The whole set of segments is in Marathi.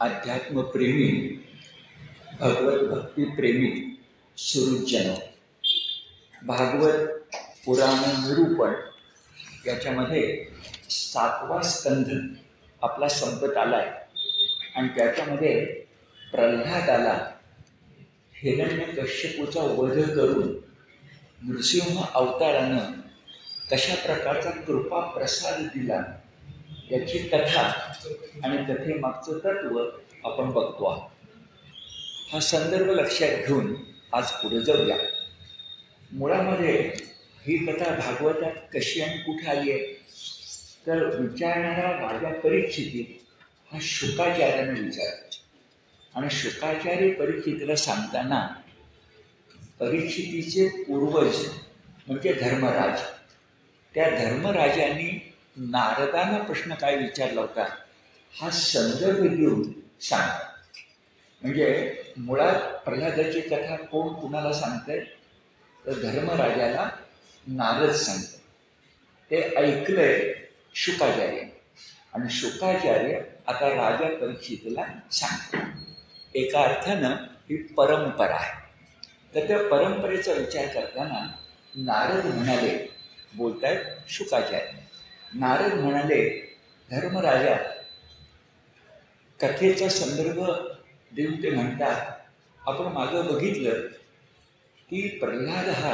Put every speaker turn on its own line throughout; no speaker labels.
अध्यात्मप्रेमी, भगवत भक्तिप्रेमी सुहृदजन, भागवत पुराण निरूपण याच्यामध्ये 7वा स्कंध आपला संपत आला आहे आणि त्याच्यामध्ये प्रल्हादाला हिरण्यकश्यपूचा वध करून नृसिंह अवतारानं कशा प्रकारचा कृपा प्रसाद दिला याची कथा आणि कथेमागचं तत्व आपण बघतो आहोत. हा संदर्भ लक्षात घेऊन आज पुढे जाऊया. मुळामध्ये ही कथा भागवतात कशी आणि कुठे आली आहे तर विचारणारा राजा परीक्षिती हा शुकाचार्याने विचारला आणि शुकाचार्य परीक्षितीला सांगताना परीक्षितीचे पूर्वज म्हणजे धर्मराज, त्या धर्मराजांनी नारदांना प्रश्न काय विचारला होता हा संदर्भ देऊन सांगतात. म्हणजे मुळात प्रल्हादाची कथा कोण कुणाला सांगतंय तर धर्मराजाला नारद सांगतात. ते ऐकलंय शुकाचार्य आणि शुकाचार्य आता राजा परीक्षितीला सांगतात. एका अर्थानं ही परंपरा आहे. तर त्या परंपरेचा विचार करताना नारद म्हणाले, बोलतायत शुकाचार्य, नारद म्हणाले धर्मराजा, कथेचा संदर्भ देऊन ते म्हणतात आपण मागं बघितलं की प्रल्हाद हा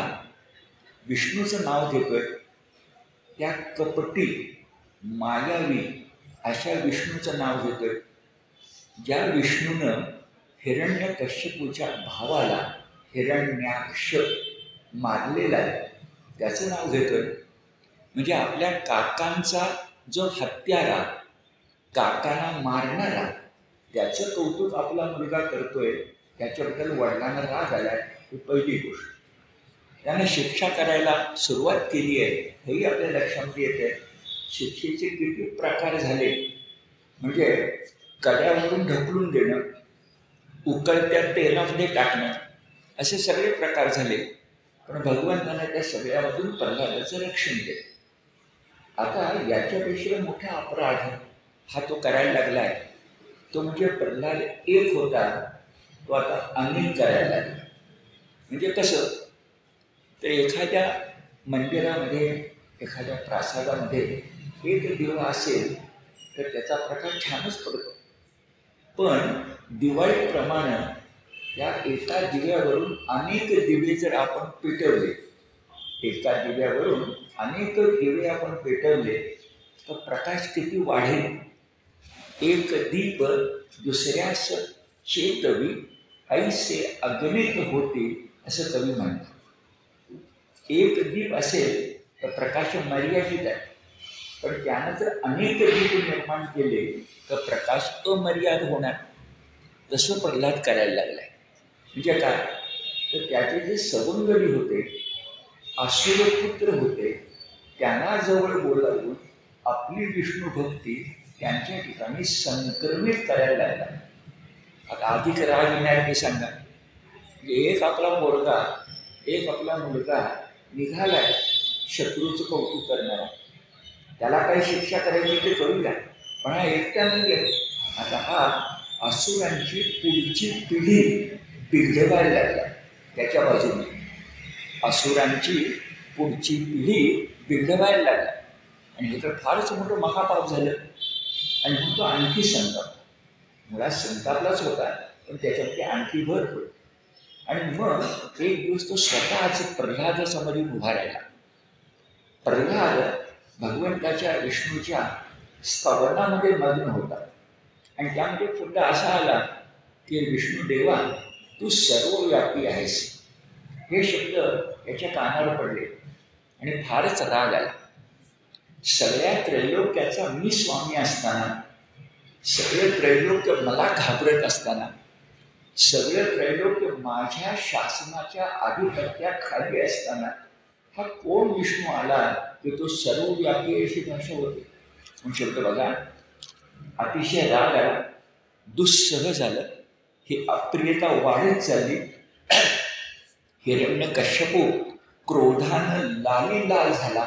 विष्णूचं नाव घेतोय, त्या कपटी मायावी अशा विष्णूचं नाव घेतोय, ज्या विष्णूनं हिरण्यकश्यपूच्या भावाला हिरण्याक्ष मारलेला आहे त्याचं नाव घेतोय. म्हणजे आपल्या काकांचा जो हत्यारा, काकांना मारणारा, त्याचं कौतुक आपला मुलगा करतोय, त्याच्याबद्दल वडिलांना राग आलाय, ही पहिली गोष्ट. त्याने शिक्षा करायला सुरुवात केली आहे हेही आपल्या लक्षामध्ये येते. शिक्षेचे किती प्रकार झाले, म्हणजे कड्यावरून ढकलून देणं, उकळत्या तेलामध्ये टाकणं, असे सगळे प्रकार झाले. पण भगवंताने त्या सगळ्यामधून प्रल्हादाचं रक्षण केलं. आता याच्यापेक्षा मोठा अपराध हा तो करायला लागला आहे, तो म्हणजे प्रल्हाद एक होता तो आता अनेक करायला लागला. म्हणजे कसं तर एखाद्या मंदिरामध्ये, एखाद्या प्रासादामध्ये एक दिवा असेल तर त्याचा प्रकाश छानच पडतो, पण दिवाळीप्रमाणे या एका दिव्यावरून अनेक दिवे जर आपण पेटवले, एका दिव्यावरून अनेक दिवे आपण पेटवले तर प्रकाश किती वाढेल. एक दीप दुसऱ्यास चेतवी ऐसे अगणित होते असं कवी म्हणतात. एक दीप असेल तर प्रकाश मर्यादित आहे, पण त्यानं जर अनेक दीप निर्माण केले तर प्रकाश अमर्याद होणार. तसं प्रल्हाद करायला लागलाय. म्हणजे काय तर त्याचे जे सवंगडी होते, असुरपुत्र होते, त्यांना जवळ बोलावून आपली विष्णू भक्ती त्यांच्या ठिकाणी संक्रमित करायला लागला. आता अधिक राग येणार की सांगा. एक आपला पोरगा, एक आपला मुलगा निघालाय शत्रूचं कौतुक करणारा, त्याला काही शिक्षा करायची ते करूया, पण हा एकट्या नाही आहे. आता हा असुरांची पुढची पिढी बिघडवायला लागला त्याच्या बाजूने. असुरांची पुढची पिढी बिघडवायला लागला आणि हे तर फारच मोठं महापाप झालं. आणि मग तो आणखी संताप, मुळात संतापलाच होता पण त्याच्यामध्ये आणखी भर पडली. आणि मग एक दिवस तो स्वतःच प्रल्हादासमोर उभा राहिला. प्रल्हाद भगवंताच्या विष्णूच्या स्तवनामध्ये मग्न होता आणि त्यामध्ये शब्द असा आला की विष्णू देवा तू सर्वव्यापी आहेस. हे शब्द याच्या कानावर पडले आणि फारच राग आला. सगळ्या त्रैलोक्याचा मी स्वामी असताना, सगळे त्रैलोक्य मला घाबरत असताना, सगळे त्रैलोक्य माझ्या शासनाच्या आधिपत्याखाली असताना हा कोण विष्णू आला की तो सर्वव्यापी अशी भाषा होती. पण शब्द बघा, अतिशय राग आला, दुस्सह झालं, ही अप्रियता वाढत चालली. हिरण्यकश्यपू क्रोधानं लाल झाला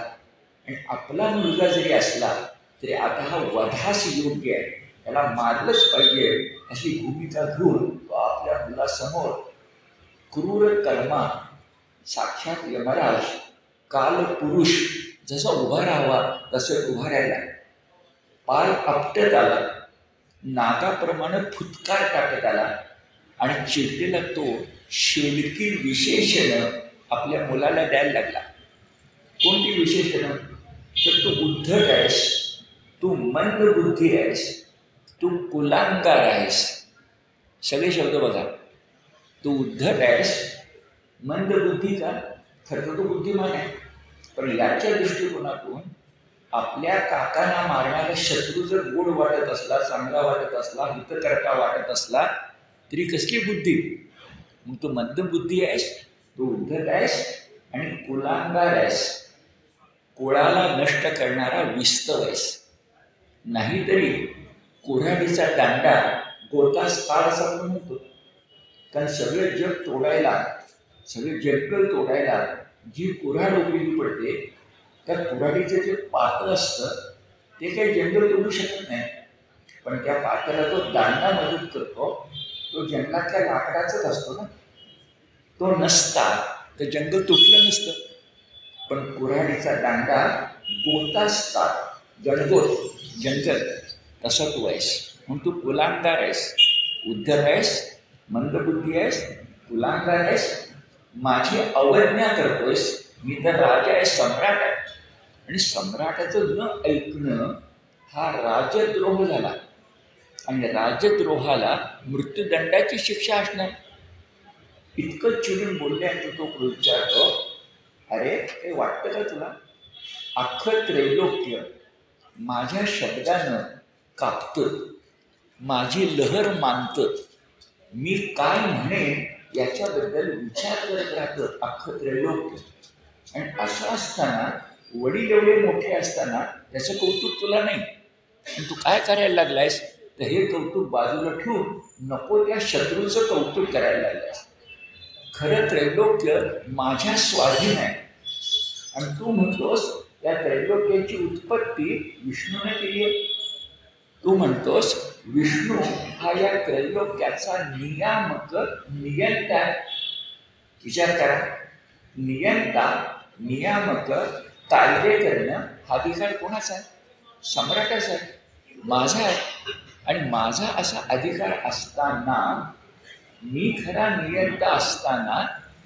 आणि आपला मुलगा जरी असला तरी आता हा वधास योग्य आहे त्याला मारलंच पाहिजे अशी भूमिका घेऊन तो आपल्या मुलासमोर क्रूर कर्मा साक्षात यमराज काल पुरुष जसा उभा राहावा तसं उभा राहिला, पाय आपटत आला, नागाप्रमाणे फुटकार टाकत आला आणि चिडलेला तो शेलकी विशेषणं आपल्या मुलाला द्यायला लागला. कोणती विशेषणं? तर तू उद्धट आहेस, तू मंदबुद्धी आहेस, तू कुलांगार आहेस. सगळे शब्द बघा. तू उद्धट आहेस, मंदबुद्धीचा, खरं तर तो बुद्धिमान आहे, पण याच्या दृष्टिकोनातून आपल्या काकांना मारणारा शत्रू जर गोड वाटत असला, चांगला वाटत असला, हितकर्ता वाटत असला तरी कसली बुद्धी? मग तू मंदबुद्धी आहेस, तू उद्धट आहेस आणि कुलांगार आहेस, कुळाला नष्ट करणारा विस्तव आहेस. नाहीतरी कुऱ्हाडीचा दांडा गोतास काळ असा आपण म्हणतो, कारण सगळे जग तोडायला, सगळे जंगल तोडायला जी कुऱ्हाड उपयोगी पडते, त्या कुऱ्हाडीचं जे पात्र असतं ते काही जंगल तोडू शकत नाही, पण त्या पात्राला तो दांडा मदत करतो. तो जंगलातल्या लाकडाचाच असतो ना, तो नसता तर जंगल तुटलं नसतं. पण कुऱ्हाडीचा दांडा गोतास काळ, जणगोत जंगल, तसा तू आहेस. म्हणून तू कुलांगार आहेस, उद्धट आहेस, मंदबुद्धी आहेस, कुलांगार आहेस, माझी अवज्ञा करतोयस. मी तर राजा आहे, सम्राट आहे, आणि सम्राटाचं न ऐकणं हा राजद्रोह झाला, आणि राजद्रोहाला मृत्यूदंडाची शिक्षा असणार. इतकं चिडून बोलल्यानंतर तो विचारतो, अरे हे वाटतं का तुला? अख्खं त्रैलोक्य माझ्या शब्दानं कापतं, माझी लहर मानतं, मी काय म्हणेन याच्याबद्दल विचार करत राहतं अख्खं त्रैलोक्य. आणि असं असताना, वडील एवढे मोठे असताना त्याचं कौतुक तुला नाही, आणि तू काय करायला लागलायस? तर हे कौतुक बाजूला ठेवून नको त्या शत्रूचं कौतुक करायला लागलायस. खरं त्रैलोक्य माझ्या स्वाधीन आहे, आणि तू म्हणतोस या त्रैलोक्याची उत्पत्ती विष्णूने केली आहे. तू म्हणतोस विष्णू हा या त्रैलोक्याचा नियामक, नियंता आहे. विचार करा, नियंता, नियामक, कायदे करणं हा अधिकार कोणाचा आहे? सम्राटाचा आहे, माझा आहे. आणि माझा असा अधिकार असताना, मी खरा नियंता असताना,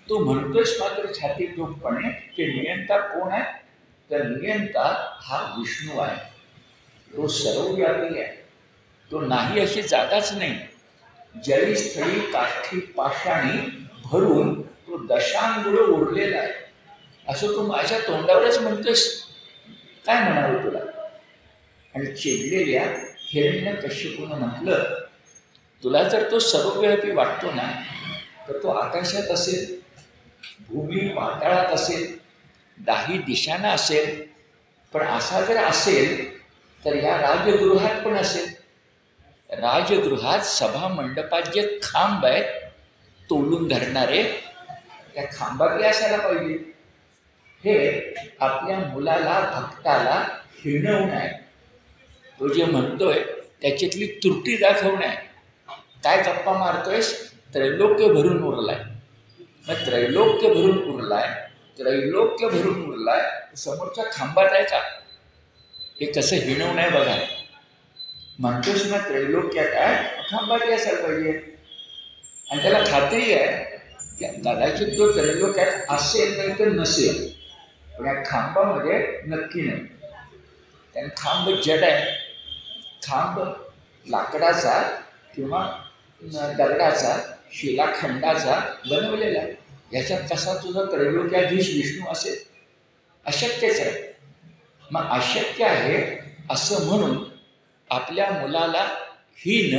तो म्हणतोस मात्र छाती ठोकपणे की नियंता कोण आहे? तर नियंता हा विष्णू आहे. तो सर्वव्यापी आहे, तो नाही अशी जागाच नाही. जळी स्थळी काठी पाषाणी भरून तो दशांगुळ उरलेला आहे, असं तू माझ्या तोंडावरच म्हणतोस. काय म्हणावं तुला? आणि चिडलेल्या हिरण्यकश्यपूनं म्हटलं, तुला जर तो सर्वव्यापी वाटतो ना, तर तो आकाशात असेल, भूमी पाताळात असेल, दाही दिशांना असेल, पण असा जर असेल तर या राजगृहात पण असेल. राजगृहात सभा मंडपात जे खांब आहेत तोलून धरणारे, त्या खांबातले असायला पाहिजे. हे आपल्या मुलाला, भक्ताला हिणवणं आहे. तो जे म्हणतोय त्याच्यातली त्रुटी दाखवणं आहे. काय गप्पा मारतोयस? त्रैलोक्य भरून उरलाय. मग त्रैलोक्य भरून उरलाय, त्रैलोक्य भरून उरलाय, समोरच्या खांबात आहे का? हे कसं हिणवणं आहे बघा. म्हणतोस ना त्रैलोक्यात आहे, खांबात असायला पाहिजे. आणि त्याला खात्री आहे की कदाचित तो त्रैलोक्यात असेल नाही तर नसेल, पण या खांबामध्ये नक्की नाही. त्याने खांब जड आहे, खांब लाकडाचा किंवा दगडाचा, शिलाखंडाचा बनवलेला आहे. याच्यात कसा तुझा त्रैलोक्याधीश विष्णू असेल? अशक्यच आहे. मग अशक्य आहे असं म्हणून आपल्या मुलाला हीन,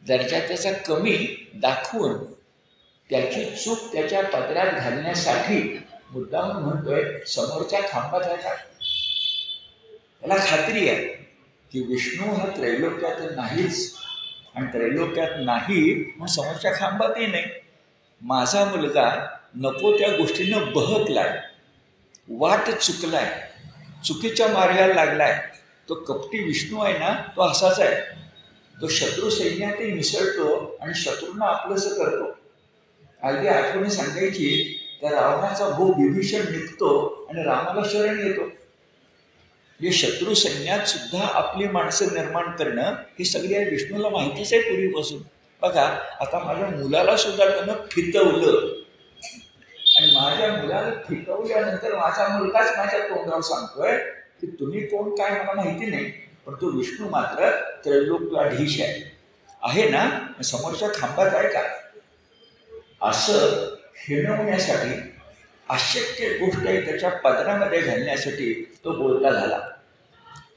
दर्जा त्याचा कमी दाखवून त्याची चूक त्याच्या पदरात घालण्यासाठी मुद्दाम म्हणतोय समोरच्या खांबात आहे का? त्याला खात्री आहे की विष्णू हा त्रैलोक्यात नाहीच, आणि त्रैलोक्यात नाही मग समोरच्या खांबातही नाही. माझा मुलगा नको त्या गोष्टीनं बहकलाय, वाट चुकलाय, चुकीच्या मार्गाला लागलाय. तो कपटी विष्णू आहे ना, तो असाच आहे. तो शत्रू सैन्यातही मिसळतो आणि शत्रूंना आपलंसं करतो. अगदी आठवणी सांगायची तर रावणाचा भाऊ विभीषण निघतो आणि रामाला शरण येतो. हे शत्रू सैन्यात सुद्धा आपली माणसं निर्माण करणं हे सगळ्या विष्णूला माहितीच आहे पूर्वीपासून. बघा, आता माझ्या मुलाला सुद्धा त्यानं फितवलं आणि माझ्या मुलाला फितवल्यानंतर माझा मुलगाच माझ्या तोंडावर सांगतोय की तुम्ही कोण काय मला माहिती नाही, पण तो विष्णू मात्र त्रैलोक्याधीश आहे ना, समोरच्या खांबात आहे का. असं हिणवण्यासाठी, अशक्य गोष्ट त्याच्या पदरामध्ये घालण्यासाठी तो बोलता झाला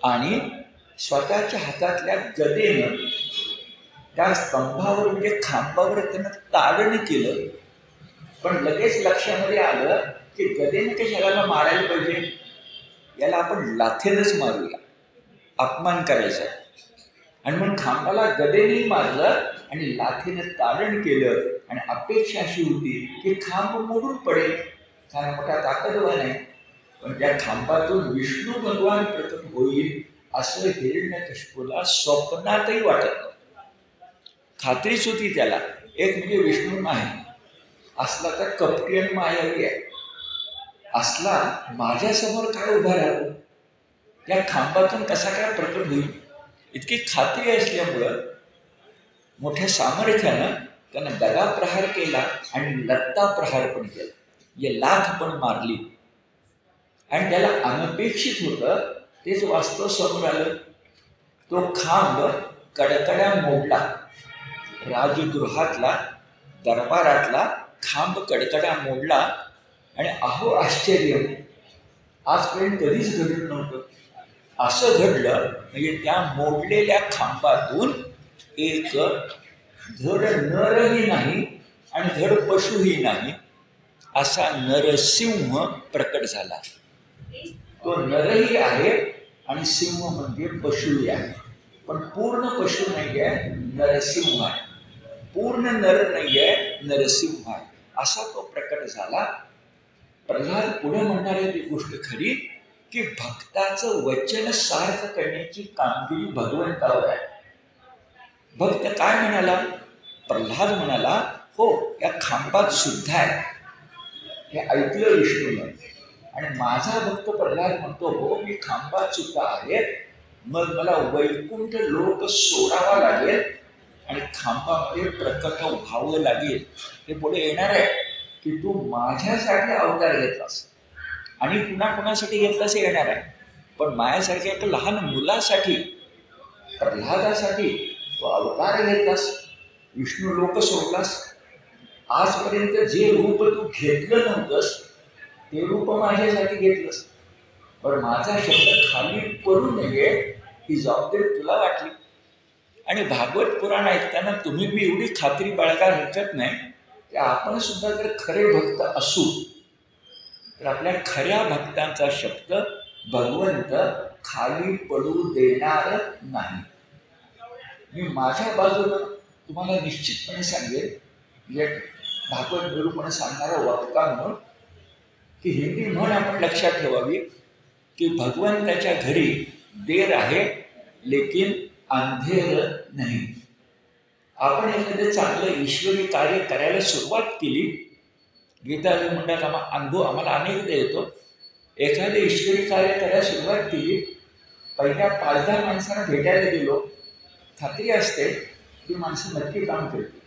आणि स्वतःच्या हातातल्या गदेनं त्या स्तंभावर म्हणजे खांबावर त्यानं ताडण केलं. पण लगेच लक्षामध्ये आलं की गदेनं कशाला मारायला पाहिजे, याला आपण लाथेनच मारूया, अपमान करायचा. आणि मग खांबाला गदेने मारलं आणि लाथेनं ताडण केलं आणि अपेक्षा अशी होती की खांब मोडून पडेल, कारण मोठा ताकदवान आहे. पण त्या खांबातून विष्णू भगवान प्रकट होईल असं हिरण्यकशिपूला स्वप्नातही वाटत नव्हतं. खात्रीच होती त्याला, एक म्हणजे विष्णू नाही असला तर कपटी आणि मायावी आहे, असला माझ्यासमोर काय उभा राहतो, त्या खांबातून कसा काय प्रकट होईल, इतकी खात्री असल्यामुळं मोठ्या सामर्थ्यानं त्यानं गदा प्रहार केला आणि लत्ता प्रहार पण केला, ये लाथ पण मारली. आणि त्याला अनपेक्षित होतं तेच वास्तव समोर आलं. तो खांब कडकड्या मोडला, राजगृहातला दरबारातला खांब कडकडा मोडला. आणि अहो आश्चर्य, आजपर्यंत कधीच घडलं नव्हतं. असं घडलं म्हणजे त्या मोडलेल्या खांबातून एक धड नरही नाही आणि धड पशुही नाही असा नरसिंह प्रकट झाला. तो नरही आहे आणि सिंह म्हणजे पशुही आहे, पण पूर्ण पशु नाही आहे, नरसिंह आहे. पूर्ण नर नाही आहे, नरसिंह आहे. असा तो प्रकट झाला. प्रल्हाद पुढे म्हणणार आहे ती गोष्ट खरी की भक्ताचं वचन सार्थ करण्याची कामगिरी भगवंतावर आहे. भक्त काय म्हणाला, प्रल्हाद म्हणाला हो या खांबात सुद्धा आहे, हे ऐकलं विष्णूनं. आणि माझा भक्त प्रल्हाद म्हणतो हो मी खांबात सुद्धा आहे, मग मला वैकुंठ लोक सोडावा लागेल आणि खांबामध्ये प्रकट व्हावं लागेल. हे पुढे येणार आहे की तू माझ्यासाठी अवतार घेतलास आणि पुन्हा कुणासाठी घेतलास येणार आहे. पण माझ्यासारख्या एका लहान मुलासाठी, प्रल्हादासाठी तो अवतार घेतलास, विष्णू लोक सोडलास. आजपर्यंत जे रूप तू घेतलं नव्हतंस ते रूप माझ्यासाठी घेतलंस. पण माझा शब्द खाली पडू नये ही जबाबदारी तुला वाटली. आणि भागवत पुराण ऐकताना तुम्ही मी एवढी खात्री बाळगायला हरकत नाही की आपण सुद्धा जर खरे भक्त असू तर आपल्या खऱ्या भक्तांचा शब्द भगवंत खाली पडू देणार नाही. मी माझ्या बाजूनं तुम्हाला निश्चितपणे सांगेन, एक भागवत निरूपण सांगणारा वक्ता म्हणून, की हिंदी म्हण आपण लक्षात ठेवावी की भगवंताच्या घरी देर आहे लेकिन अंधेर नाही. आपण एखादं चांगलं ईश्वरी कार्य करायला सुरुवात केली, गीताजी म्हणतात अनुभव आम्हाला अनेकदा येतो, एखादं ईश्वरी कार्य करायला सुरुवात केली, पहिल्या 5-10 माणसांना भेटायला गेलो, खात्री असते की माणसं नक्की काम करतील.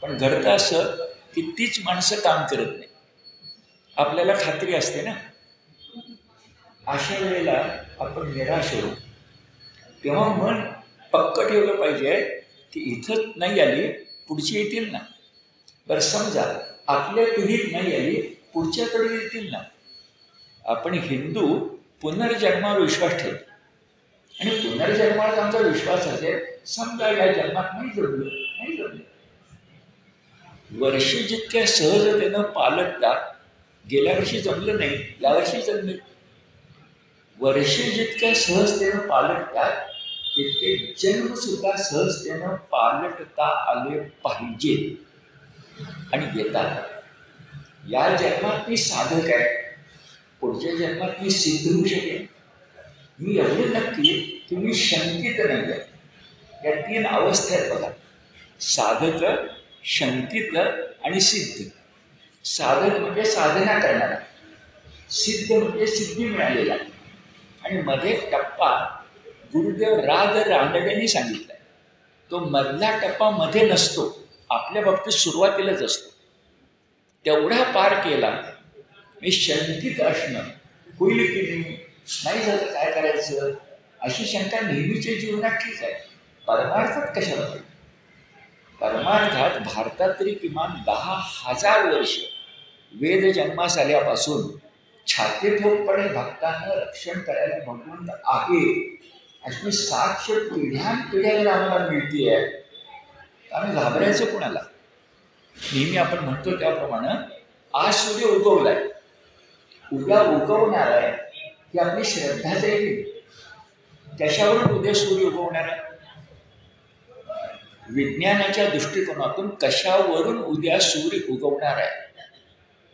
पण घडतं असं की तीच माणसं काम करत नाही, आपल्याला खात्री असते ना. अशा वेळेला आपण निराश होतो. तेव्हा मन पक्क ठेवलं पाहिजे की इथं नाही आली पुढची येतील ना. बरं समजा आपल्या पिढीत नाही आली पुढच्या पिढी येतील ना. आपण हिंदू पुनर्जन्मावर विश्वास ठेवतो आणि पुनर्जन्मावर आमचा विश्वास असेल, समजा या जन्मात नाही जमलं, वर्ष जितक्या सहजतेनं पालटतात, गेल्या वर्षी जमलं नाही यावर्षी जमले, वर्ष जितक्या सहजतेनं पालटतात तितके जन्म सुद्धा सहजतेनं पालटता आले पाहिजे आणि येतात. या जन्मात मी साधक आहे, पुढच्या जन्मात मी सिद्ध होऊ शकेन, मी एवढे नक्की की मी शंकित नाही आहे. या 3 अवस्था आहेत बघा. साधक, शंकित आणि सिद्ध. साधक म्हणजे साधना करणारा, सिद्ध म्हणजे सिद्धी मिळालेला, आणि मध्ये टप्पा गुरुदेव राज रानडेंनी सांगितलाय. तो मधला टप्पा मध्ये नसतो, आपल्या बाबतीत सुरुवातीलाच असतो. तेवढा पार केला मी शंकित असणं, होईल की नाही झालं काय करायचं, अशी शंका नेहमीच्या जीवनात ठीक आहे. परमार्थात कशाला पाहिजे? परमार्थात भारतात तरी किमान 10,000 वर्ष वेद जन्मास आल्यापासून छाती ठोकपणे भक्तांना रक्षण करायला भगवंत आहे अशी साक्ष पिढ्यानपिढ्या आम्हाला मिळते आहे. आम्ही घाबरायचं कोणाला? नेहमी आपण म्हणतो त्याप्रमाणे आज सूर्य उगवलाय, उद्या उगवणार आहे ही आपली श्रद्धाच आहे. त्याच्यावरून उद्या सूर्य उगवणार आहे. विज्ञानाच्या दृष्टिकोनातून कशावरून उद्या सूर्य उगवणार आहे?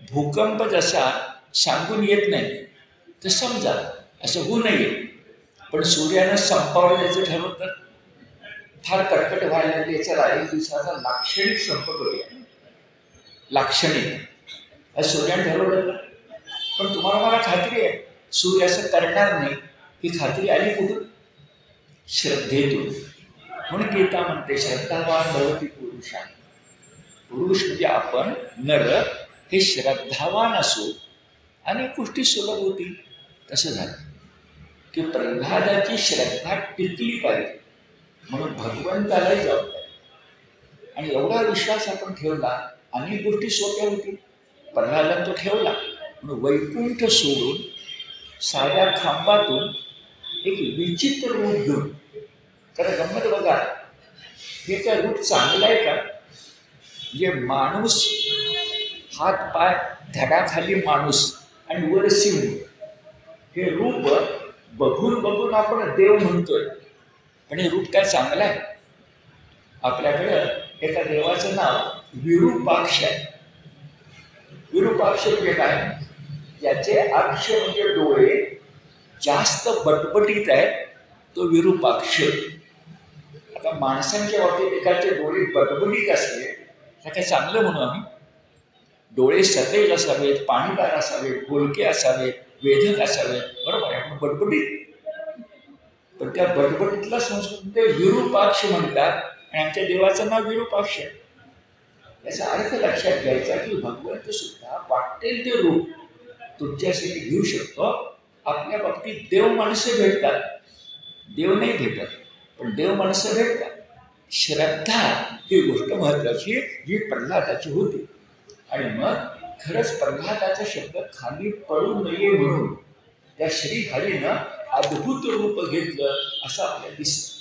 भूकंप जसा सांगून येत नाही तर समजा असं होऊ नये, पण सूर्यानं संपावर द्यायचं ठरवतं. फार कटकट व्हायला लागली, चला 1 दिवसाचा लाक्षणिक संप करूया. लाक्षणिक सूर्यानं ठरवलं, पण तुम्हाला मला खात्री आहे सूर्य असं करणार नाही. ही खात्री आली कुठून? श्रद्धेतून. म्हणून गीता म्हणते श्रद्धावान भवती पुरुषा. पुरुष म्हणजे आपण नर हे श्रद्धावान असो अनेक गोष्टी सुलभ होतील. तसं झालं की प्रल्हादाची श्रद्धा टिकली पाहिजे म्हणून भगवंतालाही जबाबदारी. आणि एवढा विश्वास आपण ठेवला अनेक गोष्टी सोप्या होतील. प्रल्हादाला तो ठेवला म्हणून वैकुंठ सोडून साध्या खांबातून एक विचित्र रूप घेऊन. तर गंमत बघा, हे काय रूप चांगलं आहे का? जे माणूस हात पाय धडाखाली माणूस आणि वर सिंह, हे रूप बघून बघून आपण देव म्हणतोय, पण हे रूप काय चांगलं आहे? आपल्याकडं एका देवाचं नाव विरूपाक्ष आहे. विरूपाक्ष म्हणजे काय? ज्याचे अक्ष म्हणजे डोळे जास्त बटबटीत आहेत तो विरूपाक्ष. आता माणसांच्या बाबतीत एकाचे डोळे बटबटीत असले तर काय चांगलं म्हणू आम्ही? डोळे सतेज असावेत, पाणीदार असावेत, बोलके असावेत, वेधक असावेत, बरोबर आहे, आपण बटबटीत. पण त्या बटबटीतला संस्कृत विरूपाक्ष म्हणतात आणि आमच्या देवाचं नाव विरूपाक्ष आहे. याचा अर्थ लक्षात घ्यायचा की भगवंत सुद्धा वाटेल ते रूप तुमच्यासाठी घेऊ शकतो. आपल्या बाबतीत देव माणसं भेटतात, देव नाही भेटत, पण देव माणसं भेटतात. श्रद्धा ही गोष्ट महत्वाची जी प्रल्हादाची होती. आणि मग खरंच प्रल्हादाचा शब्द खाली पडू नये म्हणून त्या श्रीहरीनं अद्भुत रूप घेतलं असं आपल्याला दिसतं.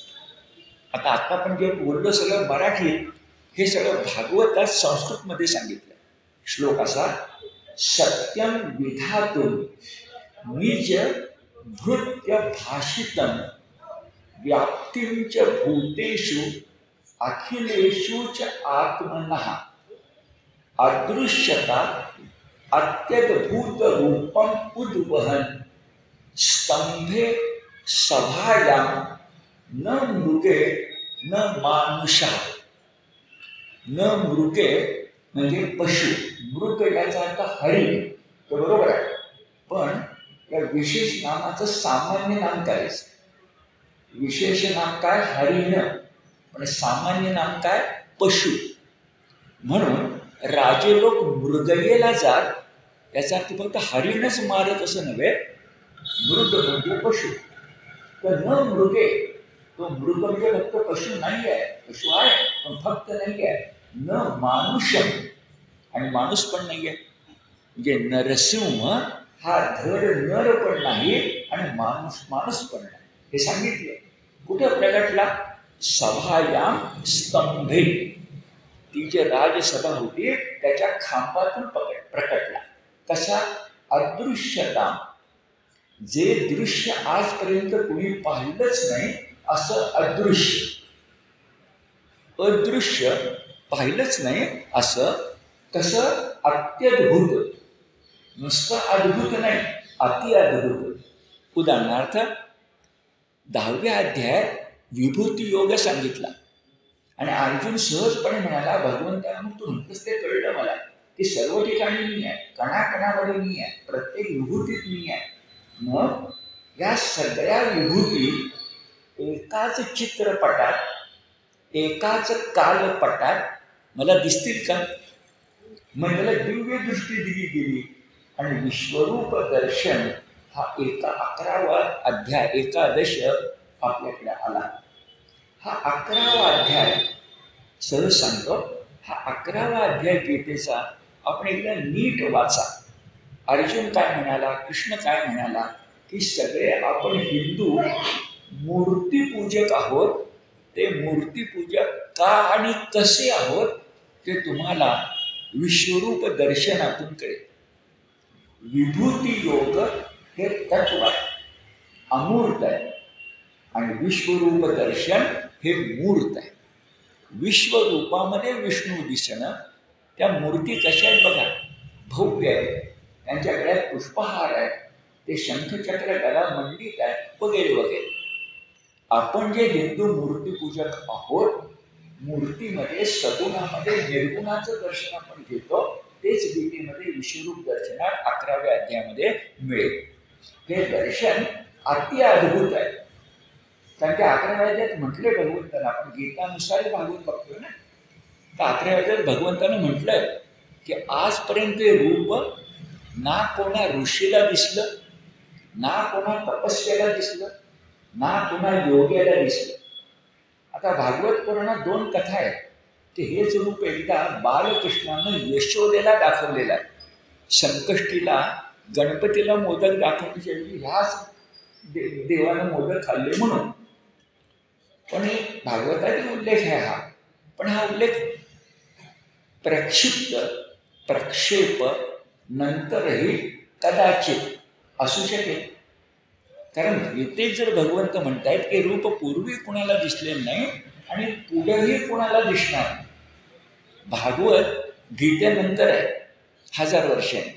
आता आपण जे बोललो सगळं मराठीत, हे सगळं भागवतात संस्कृतमध्ये सांगितलं. श्लोक असा, सत्यम विधातुम निज भृत्य भाषितम व्याप्तिंच भूतेषु अखिलेषु च आत्मनः अदृश्यता अत्यद्भुत रूपम उद्वहन स्तंभे सभायां न मृगे न मानुषः. न मृगे म्हणजे पशु, मृग याचा अर्थ हरिण, तर बरोबर आहे. पण या विशेष नामाचं सामान्य नाम करायचं. विशेष नाम काय? हरिण. पण सामान्य नाम काय? पशु. म्हणून राजे लोक मृगयेला जात, याचा अर्थ फक्त हरिणच मारत असं नव्हे, मृग म्हणजे पशु. तर न मृगे, तो मृग म्हणजे फक्त पशु नाही आहे, पशु आहे पण फक्त नाही आहे. न मानुषम, आणि माणूस पण नाही आहे. म्हणजे नरसिंह हा धड नर पण नाही आणि माणूस पण नाही, हे सांगितले. कुठं प्रगटला? सभायाम स्तंभे. ती जी राजसभा होती त्याच्या खांबातून प्रकटला. कसा? अदृश्यता, जे दृश्य आजपर्यंत कुणी पाहिलंच नाही असं अदृश्य. अदृश्य पाहिलंच नाही असं. कसं? अत्यद्भुत. नुसतं अद्भुत नाही, अति अद्भुत. उदाहरणार्थ 10व्या अध्यायात विभूती योग सांगितला. आणि अर्जुन सहजपणे म्हणाला, भगवंताला मग तू म्हटलंस ते कळलं मला की सर्व ठिकाणी मी आहे, कणाकणामध्ये मी आहे, प्रत्येक विभूतीत मी आहे. मग या सगळ्या विभूती एकाच चित्रपटात, एकाच कालपटात मला दिसतील का? मग त्याला दिव्य दृष्टी दिली गेली आणि विश्वरूप दर्शन हा 11वा अध्याय, एकादश आपल्याकडे आला. हा 11वा अध्याय सहज सांगतो, हा 11वा अध्याय गीतेचा आपण एकदा नीट वाचा. अर्जुन काय म्हणाला, कृष्ण काय म्हणाला की सगळे आपण हिंदू मूर्तीपूजक आहोत. ते मूर्तीपूजक का आणि कसे आहोत ते तुम्हाला विश्वरूप दर्शनातून कळेल. विभूती योग हे तत्व आहे, अमूर्त आहे, आणि विश्वरूप दर्शन हे मूर्त आहे. विश्वरूपामध्ये विष्णू दिसणं, त्या मूर्ती कशा आहेत बघा, भव्य आहे, त्यांच्या गळ्यात पुष्पहार आहे, ते शंखचक्र गळा मंडित आहे, वगैरे वगैरे. आपण जे हिंदू मूर्तीपूजक आहोत, मूर्तीमध्ये सगुणामध्ये निर्गुणाचं दर्शन आपण घेतो, तेच गीतेमध्ये विश्वरूप दर्शनात 11व्या अध्यायामध्ये मिळेल. हे दर्शन अति अद्भुत आहे. कारण त्या 11व्या अध्यायात म्हटले भगवंतानं, आपण गीतानुसार भागवत बघतोय ना, तर 11व्या अध्यायात भगवंतानं म्हटलंय की आजपर्यंत हे रूप ना कोणा ऋषीला दिसलं, ना कोणा तपस्याला दिसलं, ना कोणा योग्याला दिसलं. आता भागवत पुराणात 2 कथा आहेत, की हेच रूप एकदा बालकृष्णानं यशोदेला दाखवलेलं आहे. संकष्टीला गणपतीला मोदक दाखवण्याच्या ऐवजी ह्याच देवानं मोदक खाल्ले म्हणून. पण हे भागवतातील उल्लेख आहे हा, पण हा उल्लेख प्रक्षिप्त, प्रक्षेप नंतरही कदाचित असू शकेल. कारण गीतेत जर भगवंत म्हणतायत की रूप पूर्वी कुणाला दिसले नाही आणि पुढेही कुणाला दिसणार नाही. भागवत गीतेनंतर आहे 1000 वर्षांनी.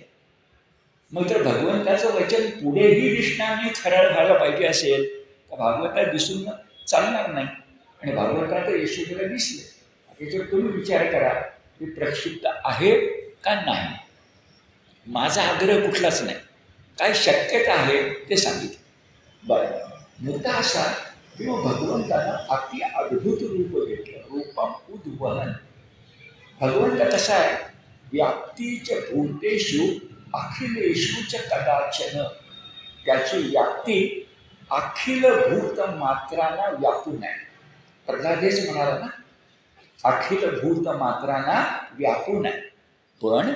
मग जर भगवंताचं वचन पुढेही दिसणार नाही, खरं व्हायला पाहिजे असेल तर भागवतात दिसून चालणार नाही. आणि भागवतात यशोदेला दिसले, त्याच्यावर तुम्ही विचार करा की प्रक्षिप्त आहे का नाही. माझा आग्रह कुठलाच नाही, काय शक्यता आहे ते सांगितलं. बरं, मुद्दा असा की भगवंतानं अति अद्भुत रूप घेतलं, रूपम उद्वहन. भगवंत कसा आहे, व्याप्तीच भूतेषु अखिलेषु च कदाचन. त्याची व्याप्ती अखिल भूत मात्रांना व्यापून आहे. प्रल्हादेच म्हणाला ना, अखिल भूत मात्रांना व्यापून आहे. पण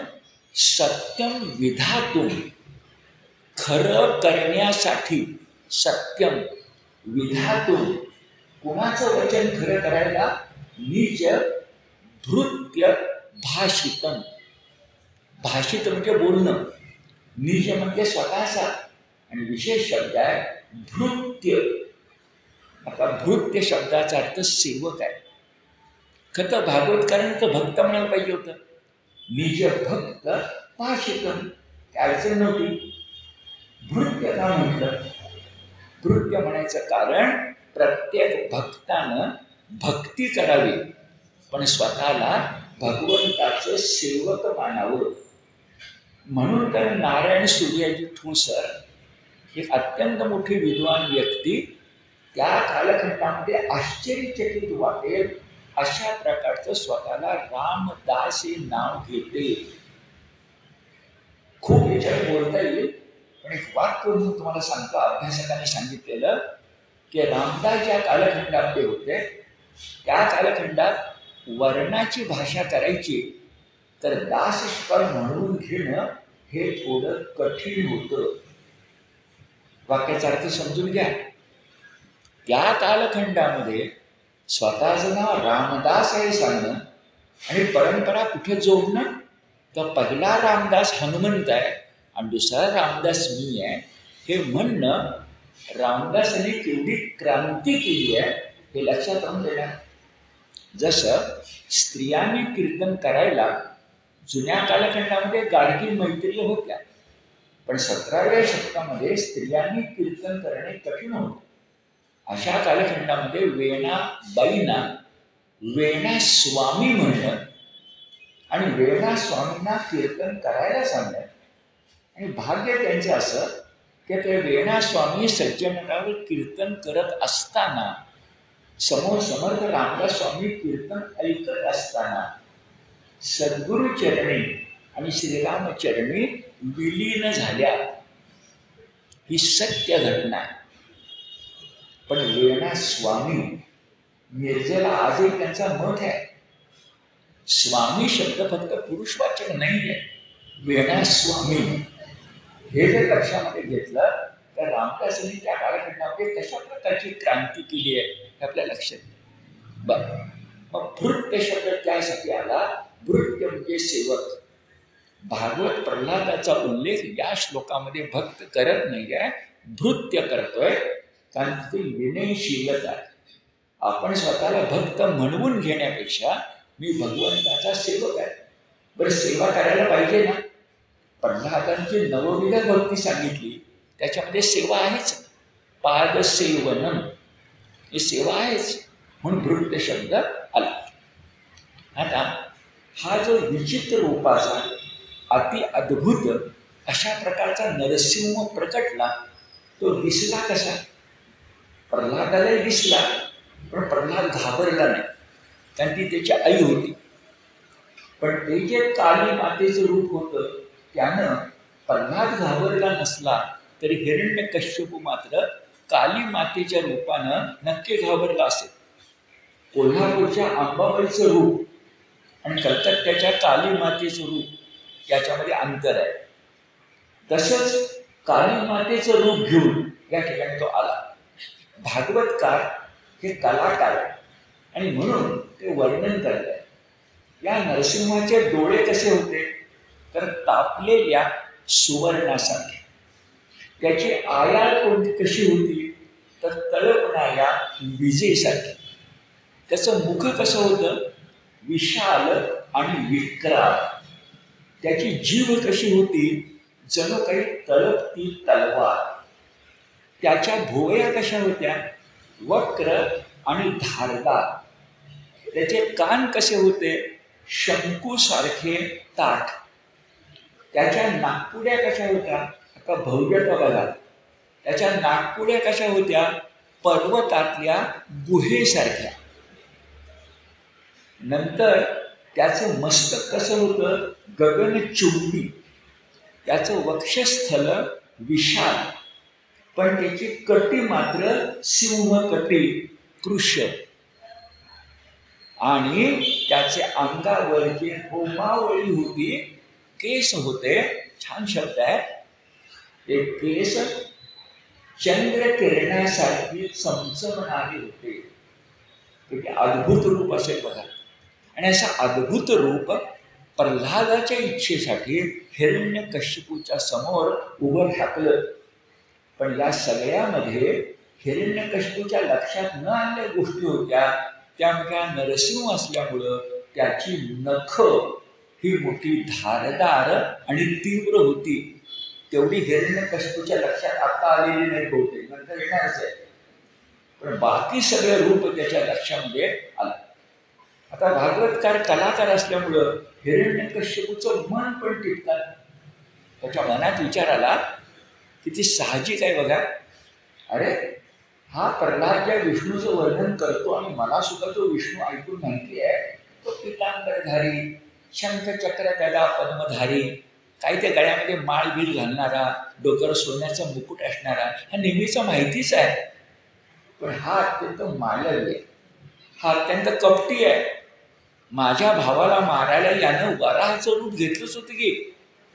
सत्यम विधातून, खरं करण्यासाठी, सत्यम विधातून, कुणाचं वचन खरं करायला, निज भृत्य भाषितम. भाषित म्हणजे बोलणं, निज म्हणजे स्वतःचा, आणि विशेष शब्द आहे भृत्य. आता भृत्य शब्दाचा अर्थ सेवक आहे. खरं भागवतकारांनी तर भक्त म्हणायला पाहिजे होतं. निज भक्त भाषितम, काय अडचण नव्हती. भृत्य का म्हटलं? भृत्य म्हणायचं कारण प्रत्येक भक्तानं भक्ती करावी, पण स्वतःला भगवंताचं सेवक मानावं. म्हणून तर नारायण सूर्याजी ठोसर, एक अत्यंत मोठी विद्वान व्यक्ती, त्या कालखंडामध्ये आश्चर्यचकित वाटेल अशा प्रकारचं स्वतःला रामदास हे नाव घेते. खूप याच्यावर बोलता येईल, पण एक वाक्य म्हणून तुम्हाला सांगतो. अभ्यासकांनी सांगितलेलं की रामदास ज्या कालखंडामध्ये होते, त्या कालखंडात वर्णाची भाषा करायची तर दासस्वर म्हणून घेणं हे थोडं कठीण होतं. वाक्याचा अर्थ समजून घ्या. त्या कालखंडामध्ये स्वतःचं नाव रामदास आहे सांगणं आणि परंपरा कुठे जोडणं, तर पहिला रामदास हनुमंत आहे आणि दुसरा रामदास मी आहे हे म्हणणं, रामदासांनी केवढी क्रांती केली आहे हे लक्षात आणून देणार. जसं स्त्रियांनी कीर्तन करायला जुन्या कालखंडामध्ये गाडगी मैत्रिय होत्या, पण 17व्या शतकामध्ये स्त्रियांनी कीर्तन करणे कठीण होते. अशा कालखंडामध्ये वेणाबाईंना वेणा स्वामी म्हणणं आणि वेणा स्वामींना कीर्तन करायला सांगणं, आणि भाग्य त्यांचं असं की ते वेणा स्वामी सज्जनरावर कीर्तन करत असताना समोर समर्थ रामदास स्वामी कीर्तन ऐकत असताना सद्गुरु चरणी आणि श्रीराम चरणी विलीन झाल्या. ही सत्य घटना आहे. पण वेणा स्वामी निर्जला आजही त्यांचा मठ आहे. स्वामी शब्द फक्त पुरुषवाचक नाही आहे. वेणा स्वामी हे जर लक्षामध्ये घेतलं तर रामदासांनी त्या कालखंडामध्ये कशा प्रकारची क्रांती केली आहे हे आपल्या लक्षात येईल. बरं, मग भृत्य शब्द त्यासाठी आला. भृत्य म्हणजे सेवक. भागवत प्रल्हादाचा उल्लेख या श्लोकामध्ये भक्त करत नाही आहे, भृत्य करतोय, कारण ती विनयशीलता आहे. आपण स्वतःला भक्त म्हणवून घेण्यापेक्षा मी भगवंताचा सेवक आहे. बरं, सेवा करायला पाहिजे ना. प्रल्हादांची नवविध भक्ती सांगितली, त्याच्यामध्ये सेवा आहेच. पादसेवनम ही सेवा आहेच, म्हणून भृत्य शब्द आला. आता हा जो विचित्र रूपाचा अति अद्भुत अशा प्रकारचा नरसिंह प्रकटला, तो दिसला कसा? प्रल्हादालाही दिसला, पण प्रल्हाद घाबरला नाही, कारण ती त्याची आई होती. पण ते जे काली मातेचं रूप होतं त्यानं प्रल्हाद घाबरला नसला तरी हिरण्यकश्यप मात्र काली मातेच्या रूपानं नक्की घाबरला असेल. कोल्हापूरच्या अंबाबाईचं रूप आणि कलकत्त्याच्या काली मातेचं रूप याच्यामध्ये अंतर आहे. तसंच काली मातेचं रूप घेऊन या ठिकाणी तो आला. भागवतकार हे कलाकार आहे आणि म्हणून ते वर्णन करत आहे. या नरसिंहाचे डोळे कसे होते तर तापलेल्या सुवर्णासारखे. त्याची आयाळ कोणती कशी होती तर तळपणाऱ्या विजेसारखी. त्याचं मुख कसं होतं विशाल आणि विक्राळ. त्याची जीभ कशी होती जणू काही तळपती तलवार. त्याच्या भुवया कशा होत्या वक्र आणि धारदार. त्याचे कान कसे होते शंकूसारखे ताठ. त्याच्या नागपुड्या कशा होत्या, आता भव्यता बघा, त्याच्या नागपुड्या कशा होत्या पर्वतातल्या गुहेसारख्या. नंतर त्याचं मस्तक कसं होतं गगनचुंबी. त्याचं वक्षस्थल विशाल, पण त्याची कटी मात्र सिंहकटी कृश. आणि त्याचे अंगावर जे होमावळी होती, केस होते, छान शब्द आहे, ते केस चंद्र किरणासारखी चमचमणारी होते. ते अद्भुत रूप असेल बघा. आणि असं अद्भुत रूप प्रल्हादाच्या इच्छेसाठी हिरण्यकश्यपूच्या समोर उभं ठाकलं. पण या सगळ्यामध्ये हिरण्यकश्यपूच्या लक्षात न आलेल्या गोष्टी होत्या. त्या नरसिंह असल्यामुळं त्याची नख ही मोठी धारदार आणि तीव्र होती. तेवढी हिरण्यकश्यपूच्या लक्षात आता आलेली नाही बहुतेक, नंतर येणारच आहे. पण बाकी सगळं रूप त्याच्या लक्षामध्ये आलं. आता भागवतकार कलाकार असल्यामुळं हिरण्यकश्यपूचं मन पण टिपतात. त्याच्या मनात विचार आला की ती साहजिक आहे बघा. अरे हा प्रल्हाद ज्या विष्णूचं वर्णन करतो आणि मला सुद्धा तो विष्णू ऐकून माहिती आहे, तो पितांबरधारी, शंखचक्र गदा पद्मधारी, काही त्या गळ्यामध्ये माळ बीळ घालणारा, डोक्यावर सोन्याचा मुकुट असणारा, हा नेहमीचा माहितीच आहे. पण हा अत्यंत मालवी आहे, हा अत्यंत कपटी आहे. माझ्या भावाला मारायला यानं वराहाचं रूप घेतलंच होतं की.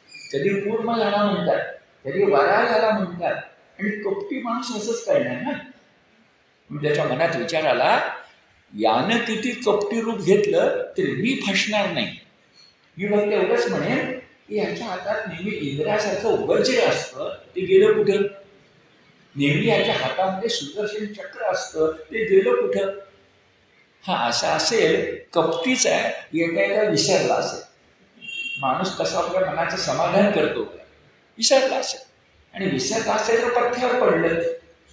कधी कूर्म झाला म्हणतात, कधी वराह झाला म्हणतात, आणि कपटी माणूस असंच करणार ना. त्याच्या मनात विचार आला, यानं किती कपटी रूप घेतलं तरी मी फसणार नाही. मी फक्त एवढंच म्हणेन की ह्याच्या हातात नेहमी इंद्रासारखं वज्र असतं, ते गेलं कुठं. नेहमी ह्याच्या हातामध्ये सुदर्शन चक्र असतं, ते गेलं कुठं. हा असं असेल, कपटीच आहे, येता येता विसरला असेल. माणूस कसा आपल्या मनाचं समाधान करतो, विसरला असेल. आणि विसरला असेल तर पथ्यावर पडलं.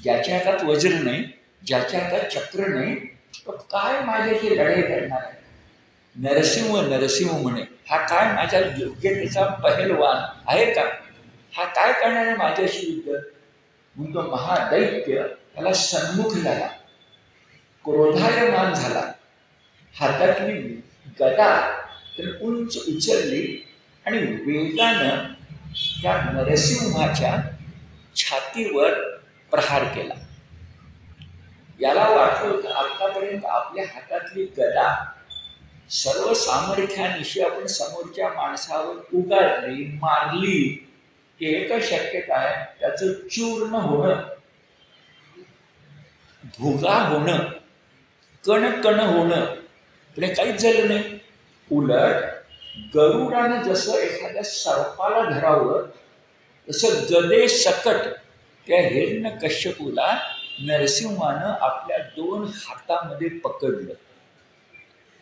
ज्याच्या हातात वज्र नाही, ज्याच्या आता चक्र नाही तो काय माझ्याशी लढाई करणार आहे. नरसिंह नरसिंह म्हणे, हा काय माझ्या योग्यतेचा पहलवान आहे का? हा काय करणार आहे माझ्याशी युद्ध? म्हणून तो महादैत्य त्याला सन्मुख झाला, क्रोधायमान झाला. हातातली गदा तर उंच उचलली आणि वेगानं त्या नरसिंहाच्या छातीवर प्रहार केला. याला वाटलं होतं आतापर्यंत आपल्या हातातली गदा सर्व सामर्थ्यानिशी आपण समोरच्या माणसावर उगारली, मारली, की एकच शक्यता आहे, त्याचं चूर्ण होणं, भुगा होणं, कण होणं. पण काहीच झालं नाही. उलट गरुडानं जसं एखाद्या सर्पाला धरावं तसं गदे सकट त्या हिरण्यकश्यपूला नरसिंहानं आपल्या 2 हातामध्ये पकडलं.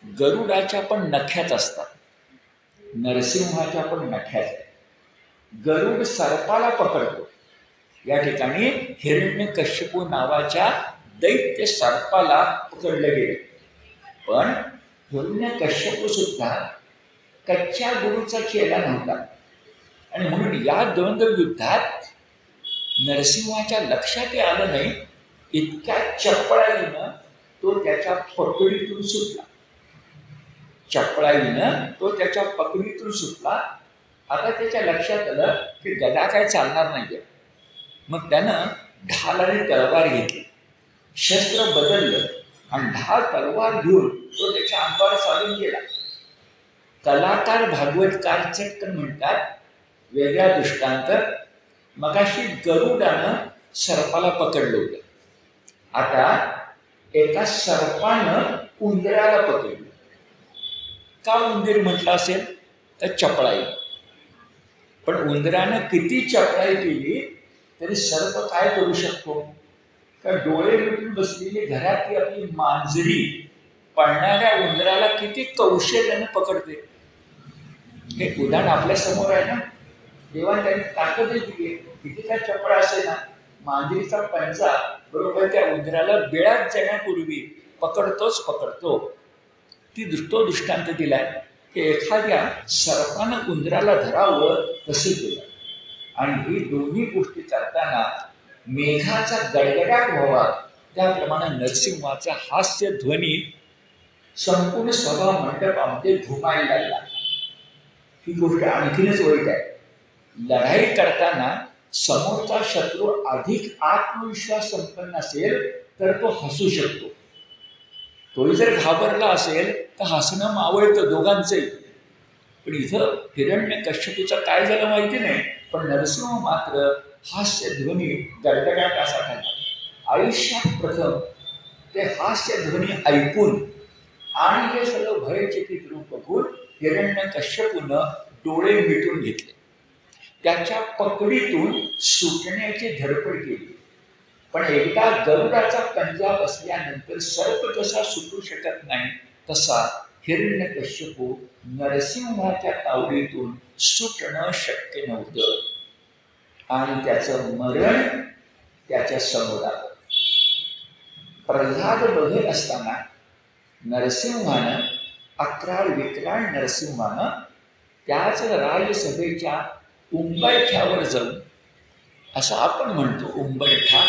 गरुडाच्या पण नख्यात असतात, नरसिंहाच्या पण नख्यात आहे. गरुड सर्पाला पकडतो. या ठिकाणी हिरण्यकश्यपू नावाच्या दैत्य सर्पाला पकडलं गेलं. पण हिरण्यकश्यपू सुद्धा कच्च्या गुरूचा चेला नव्हता आणि म्हणून या द्वंद्व युद्धात नरसिंहाच्या लक्षात आलं नाही, इतक्या चपळाईनं तो त्याच्या पकडीतून सुटला. चपळाईनं तो त्याच्या पकडीतून सुटला. आता त्याच्या लक्षात आलं की गदा काय चालणार नाही. मग त्यानं ढाल आणि तलवार घेतली, शस्त्र बदललं आणि ढाल तलवार घेऊन तो त्याच्या अंगावर चालून गेला. कलाकार भागवतकार चटकन म्हणतात, वेगळा दृष्टांत, मगाशी गरुडानं सर्पाला पकडलं होतं, आता एका सर्पानं उंदराला पकडलं. का उंदीर म्हटलं असेल तर चपळाई. पण उंदरानं किती चपळाई केली तरी सर्प काय करू शकतो? का डोळे मिटून बसलेली घरातली आपली मांजरी पळणाऱ्या उंदराला किती कौशल्याने पकडते. हे उदाहरण आपल्या समोर आहे ना. देवाने त्यांनी ताकदच दिली, किती काय चपळ असे ना, मांजरीचा पंजा बरोबर त्या उंदराला बिळात जाण्यापूर्वी पकडतो. तो दृष्टांत दिलाय की एखाद्या सर्पानं उंदराला धरावं तसं केलं. आणि ही दोन्ही गोष्टी करताना मेघाचा गडगडाट व्हावा त्याप्रमाणे नरसिंहाचा हास्य ध्वनी संपूर्ण सभा मंडपामध्ये घुमायला लागला. ही गोष्ट आणखीनच वाईट आहे. लढाई करताना समोरचा शत्रू अधिक आत्मविश्वास संपन्न असेल तर तो हसू शकतो. तोही जर घाबरला असेल तर हसणं मावळतं दोघांचंही. पण इथं हिरण्यकश्यपूचं काय झालं माहिती नाही, पण नरसिंह मात्र हास्यध्वनी गडगडाट असा झाला. आयुष्यात प्रथम ते हास्यध्वनी ऐकून आणि हे सगळं भयचकित रूप बघून हिरण्यकश्यपूनं डोळे मिटून घेतले. त्याच्या पकडीतून सुटण्याची धडपड केली. पण एकदा गरुडाचा पंजा बसल्यानंतर सर्प जसा सुटू शकत नाही तसा हिरण्यकश्यपू नरसिंहाच्या तावडीतून सुटणं शक्य नव्हतं आणि त्याचं मरण त्याच्या समोर आलं. प्रल्हाद बघत असताना नरसिंहानं, अक्राळ विक्राळ नरसिंहानं त्याच राजसभेच्या उंबरठ्यावर जाऊन, असं आपण म्हणतो उंबरठा,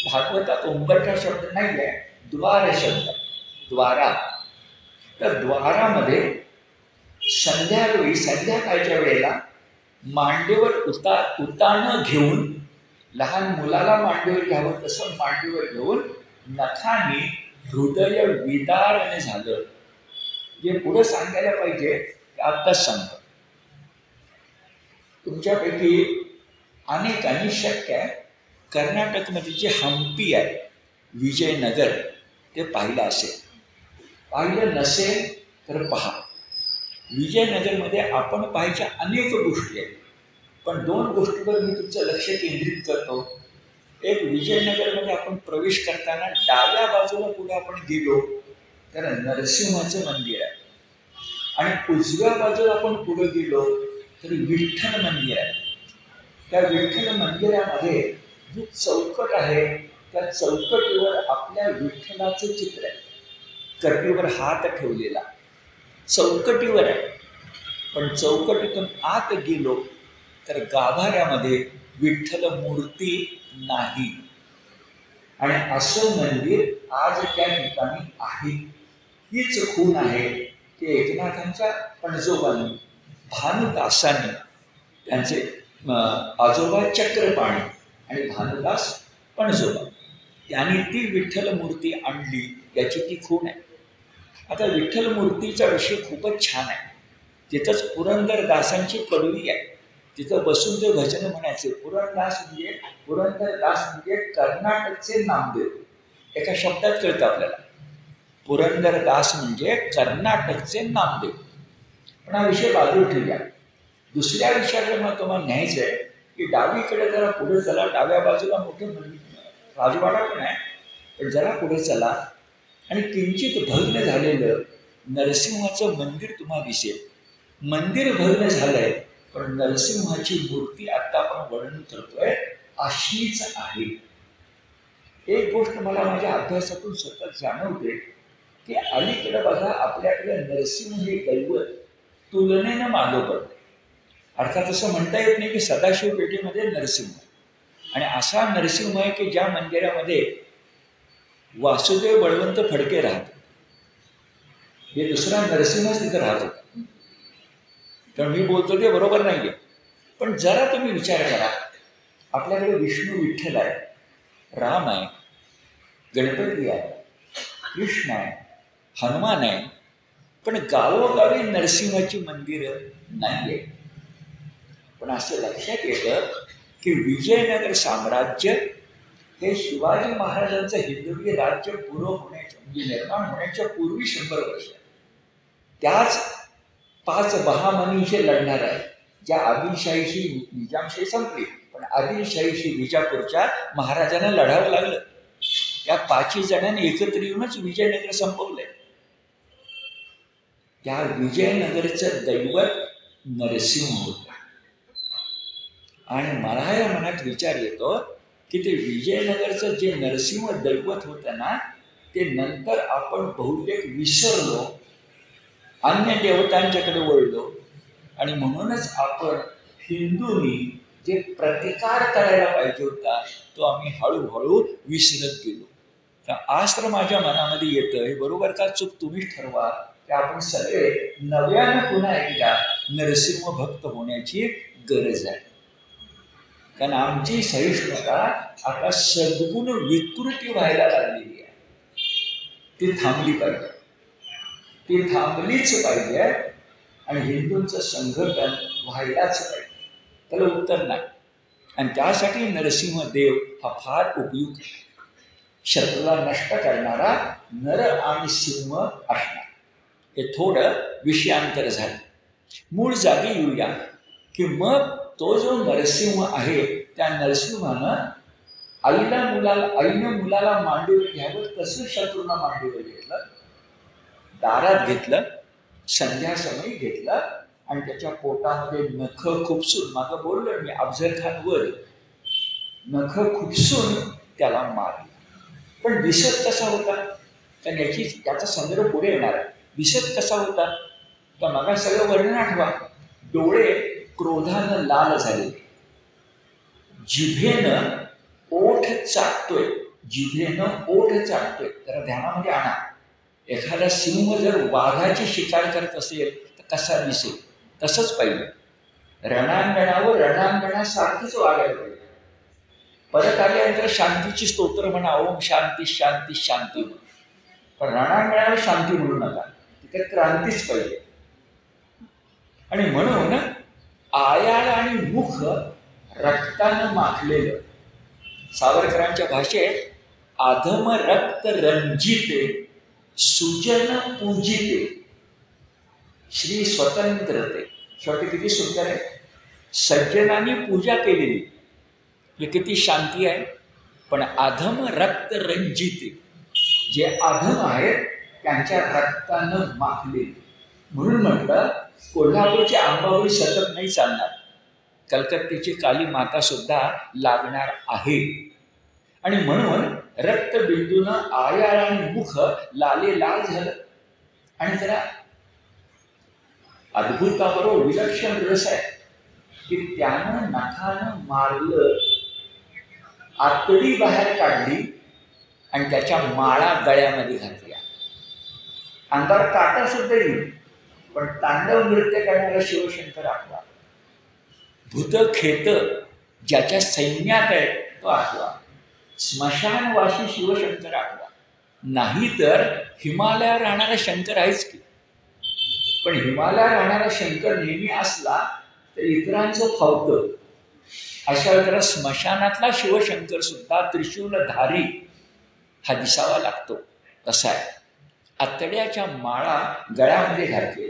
भागवतात उंबरठा शब्द नाही आहे, द्वार शब्द, द्वारा. तर द्वारामध्ये संध्याकाळच्या वेळेला मांडीवर उतानं घेऊन, लहान मुलाला मांडीवर घ्यावं तसं मांडीवर घेऊन नखाने हृदय विदारणे झालं. जे पुढं सांगायला पाहिजे ते आत्ताच सांगतो. तुमच्यापैकी अनेकांनी शक्य आहे कर्नाटकमध्ये जे हम्पी आहे, विजयनगर, ते पाहिलं असेल. पाहिलं नसेल तर पहा. विजयनगरमध्ये आपण पाहायच्या अनेक गोष्टी आहेत, पण 2 गोष्टीवर मी तुमचं लक्ष केंद्रित करतो. एक, विजयनगरमध्ये आपण प्रवेश करताना डाव्या बाजूला पुढे आपण गेलो तर नरसिंहाचं मंदिर आहे आणि उजव्या बाजूला आपण पुढे गेलो तर विठ्ठल मंदिर आहे. त्या विठ्ठल मंदिरामध्ये जी चौकट आहे त्या चौकटीवर आपल्या विठ्ठलाचं चित्र आहे. कटीवर हात ठेवलेला चौकटीवर आहे. पण चौकटीतून आत गेलो तर गाभाऱ्यामध्ये विठ्ठल मूर्ती नाही. आणि असं मंदिर आज त्या ठिकाणी आहे. हीच खूण आहे की एकनाथांच्या पणजोबांनी, भानुदासांनी, त्यांचे आजोबा चक्रपाणी आणि भानुदास पणजोबा, त्यांनी ती विठ्ठल मूर्ती आणली, याची ती खूण आहे. आता विठ्ठल मूर्तीचा विषय खूपच छान आहे. तिथंच पुरंदरदासांची पदवी आहे. तिथं बसून ते भजन म्हणायचे. पुरंदरदास म्हणजे कर्नाटकचे नामदेव. एका शब्दात कळतं आपल्याला, पुरंदरदास म्हणजे कर्नाटकचे नामदेव. पण हा विषय बाजूला ठेवूया. दुसऱ्या विषयाकडे मला तुम्हाला न्यायचं आहे की डावीकडे जरा पुढे चला, डाव्या बाजूला मोठे राजवाडा पण आहे, पण जरा पुढे चला आणि किंचित भग्न झालेलं नरसिंहाचं मंदिर तुम्हाला दिसेल. मंदिर भग्न झालंय, पण नरसिंहाची मूर्ती आता आपण वर्णन करतोय अशीच आहे. एक गोष्ट मला माझ्या अभ्यासातून सतत जाणवते की अलीकडे बघा, आपल्याकडे नरसिंह हे दैवत तुलनेनं मागं पडते. अर्थात असं म्हणता येत नाही की सदाशिव पेठेमध्ये नरसिंह आणि असा नरसिंह आहे की ज्या मंदिरामध्ये वासुदेव बळवंत फडके राहतात, हे दुसरा नरसिंहच तिथं राहत होता. तर मी बोलतो ते बरोबर नाही आहे. पण जरा तुम्ही विचार करा, आपल्याकडे विष्णू विठ्ठल आहे, राम आहे, गणपती आहे, कृष्ण आहे, हनुमान आहे, पण गावोगावी नरसिंहाची मंदिरं नाही आहे. पण असं लक्षात येतं की विजयनगर साम्राज्य हे शिवाजी महाराजांचं हिंदवी राज्य पूर्व होण्याच्या म्हणजे निर्माण होण्याच्या पूर्वी 100 वर्ष, त्याच 5 बहामनीशी लढणार आहे. ज्या आदिलशाहीशी निजामशाही संपली, पण आदिलशाहीशी विजापूरच्या महाराजांना लढावं लागलं. त्या 5 जणांनी एकत्र येऊनच विजयनगर संपवलंय. त्या विजयनगरचं दैवत नरसिंह होता. आणि मला या मनात विचार येतो की ते विजयनगरचं जे नरसिंह दैवत होतं ना, ते नंतर आपण बहुतेक विसरलो, अन्य देवतांच्याकडे वळलो आणि म्हणूनच आपण हिंदूंनी जे प्रतिकार करायला पाहिजे होता तो आम्ही हळूहळू विसरत गेलो. तर आज तर माझ्या मनामध्ये येतं, हे बरोबर का चूक तुम्हीच ठरवा, की आपण सगळे नव्यानं पुन्हा एकदा नरसिंह भक्त होण्याची गरज आहे. कारण आमची सहिष्णुता आता सद्गुण विकृती व्हायला लागलेली आहे. ती थांबली पाहिजे, ती थांबलीच पाहिजे आणि हिंदूंचं संघटन व्हायलाच पाहिजे. त्याला उत्तर नाही. आणि त्यासाठी नरसिंहदेव हा फार उपयुक्त, शत्रूला नष्ट करणारा नर आणि सिंह असणार. हे थोडं विषयांतर झालं. मूळ जागी येऊया की मग तो जो नरसिंह आहे त्या नरसिंहानं आईनं मुलाला मांडीवर घ्यावं तसं शत्रूंना मांडीवर घेतलं, दारात घेतलं, संध्यासमयी घेतलं आणि त्याच्या पोटामध्ये नख खुपसून, मागं बोललो मी अफजल खानवर, नख खुपसून त्याला मारलं. पण दिसत कसा होता, तर याचा संदर्भ पुढे येणार आहे. दिसत कसा होता तर मग सगळं वर्णन आठवा. डोळे क्रोधानं लाल झाले, जिभेनं ओठ चाटतोय, जिभेनं ओठ चाटतोय. जरा ध्यानामध्ये आणा, एखादा सिंह जर वाघाची शिकार करत असेल तर कसा दिसेल, तसंच पाहिजे. रणांगणावर रणांगणासारखीच वागायला पाहिजे. परत आल्यानंतर शांतीची स्तोत्र म्हणा, ओम शांती शांती शांती, पण रणांगणावर शांती म्हणू नका, तिथे क्रांतीच पाहिजे. आणि म्हणून आयाळ आणि मुख रक्तानं माखलेलं, सावरकरांच्या भाषेत अधम रक्त रंजिते सुजन पूजिते श्री स्वतंत्रते. शेवटी किती सुंदर आहे, सज्जनांनी पूजा केलेली, हे किती शांती आहे. पण अधम रक्त रंजिते, जे अधम आहेत त्यांच्या रक्तानं माखलेली. म्हणून म्हटलं कोल्हापूरची अंबाबाई सतत नाही चालणार, कलकत्त्याची काली माता सुद्धा लागणार आहे. आणि म्हणून रक्तबिंदूनं आयाळ आणि मुख लाले लाल झालं. आणि जरा अद्भुताबरोबर विलक्षण रस आहे की त्यानं नखानं मारलं, आतडी बाहेर काढली आणि त्याच्या माळा गळ्यामध्ये घातल्या. अंगावर काटा सुद्धा येईल, पण तांडव नृत्य करणारा शिवशंकर आठवा. भूत खेत ज्याच्या सैन्यात आहे तो आठवा. स्मशानवासी शिवशंकर आठवा. नाही तर हिमालयावर राहणारा शंकर आहेच की. पण हिमालयावर राहणारा शंकर नेहमी असला तर इतरांचं फावतं. अशा वेळेला स्मशानातला शिवशंकर सुद्धा त्रिशूलधारी हा दिसावा लागतो. कसा आहे? आतड्याच्या माळा गळ्यामध्ये घातले.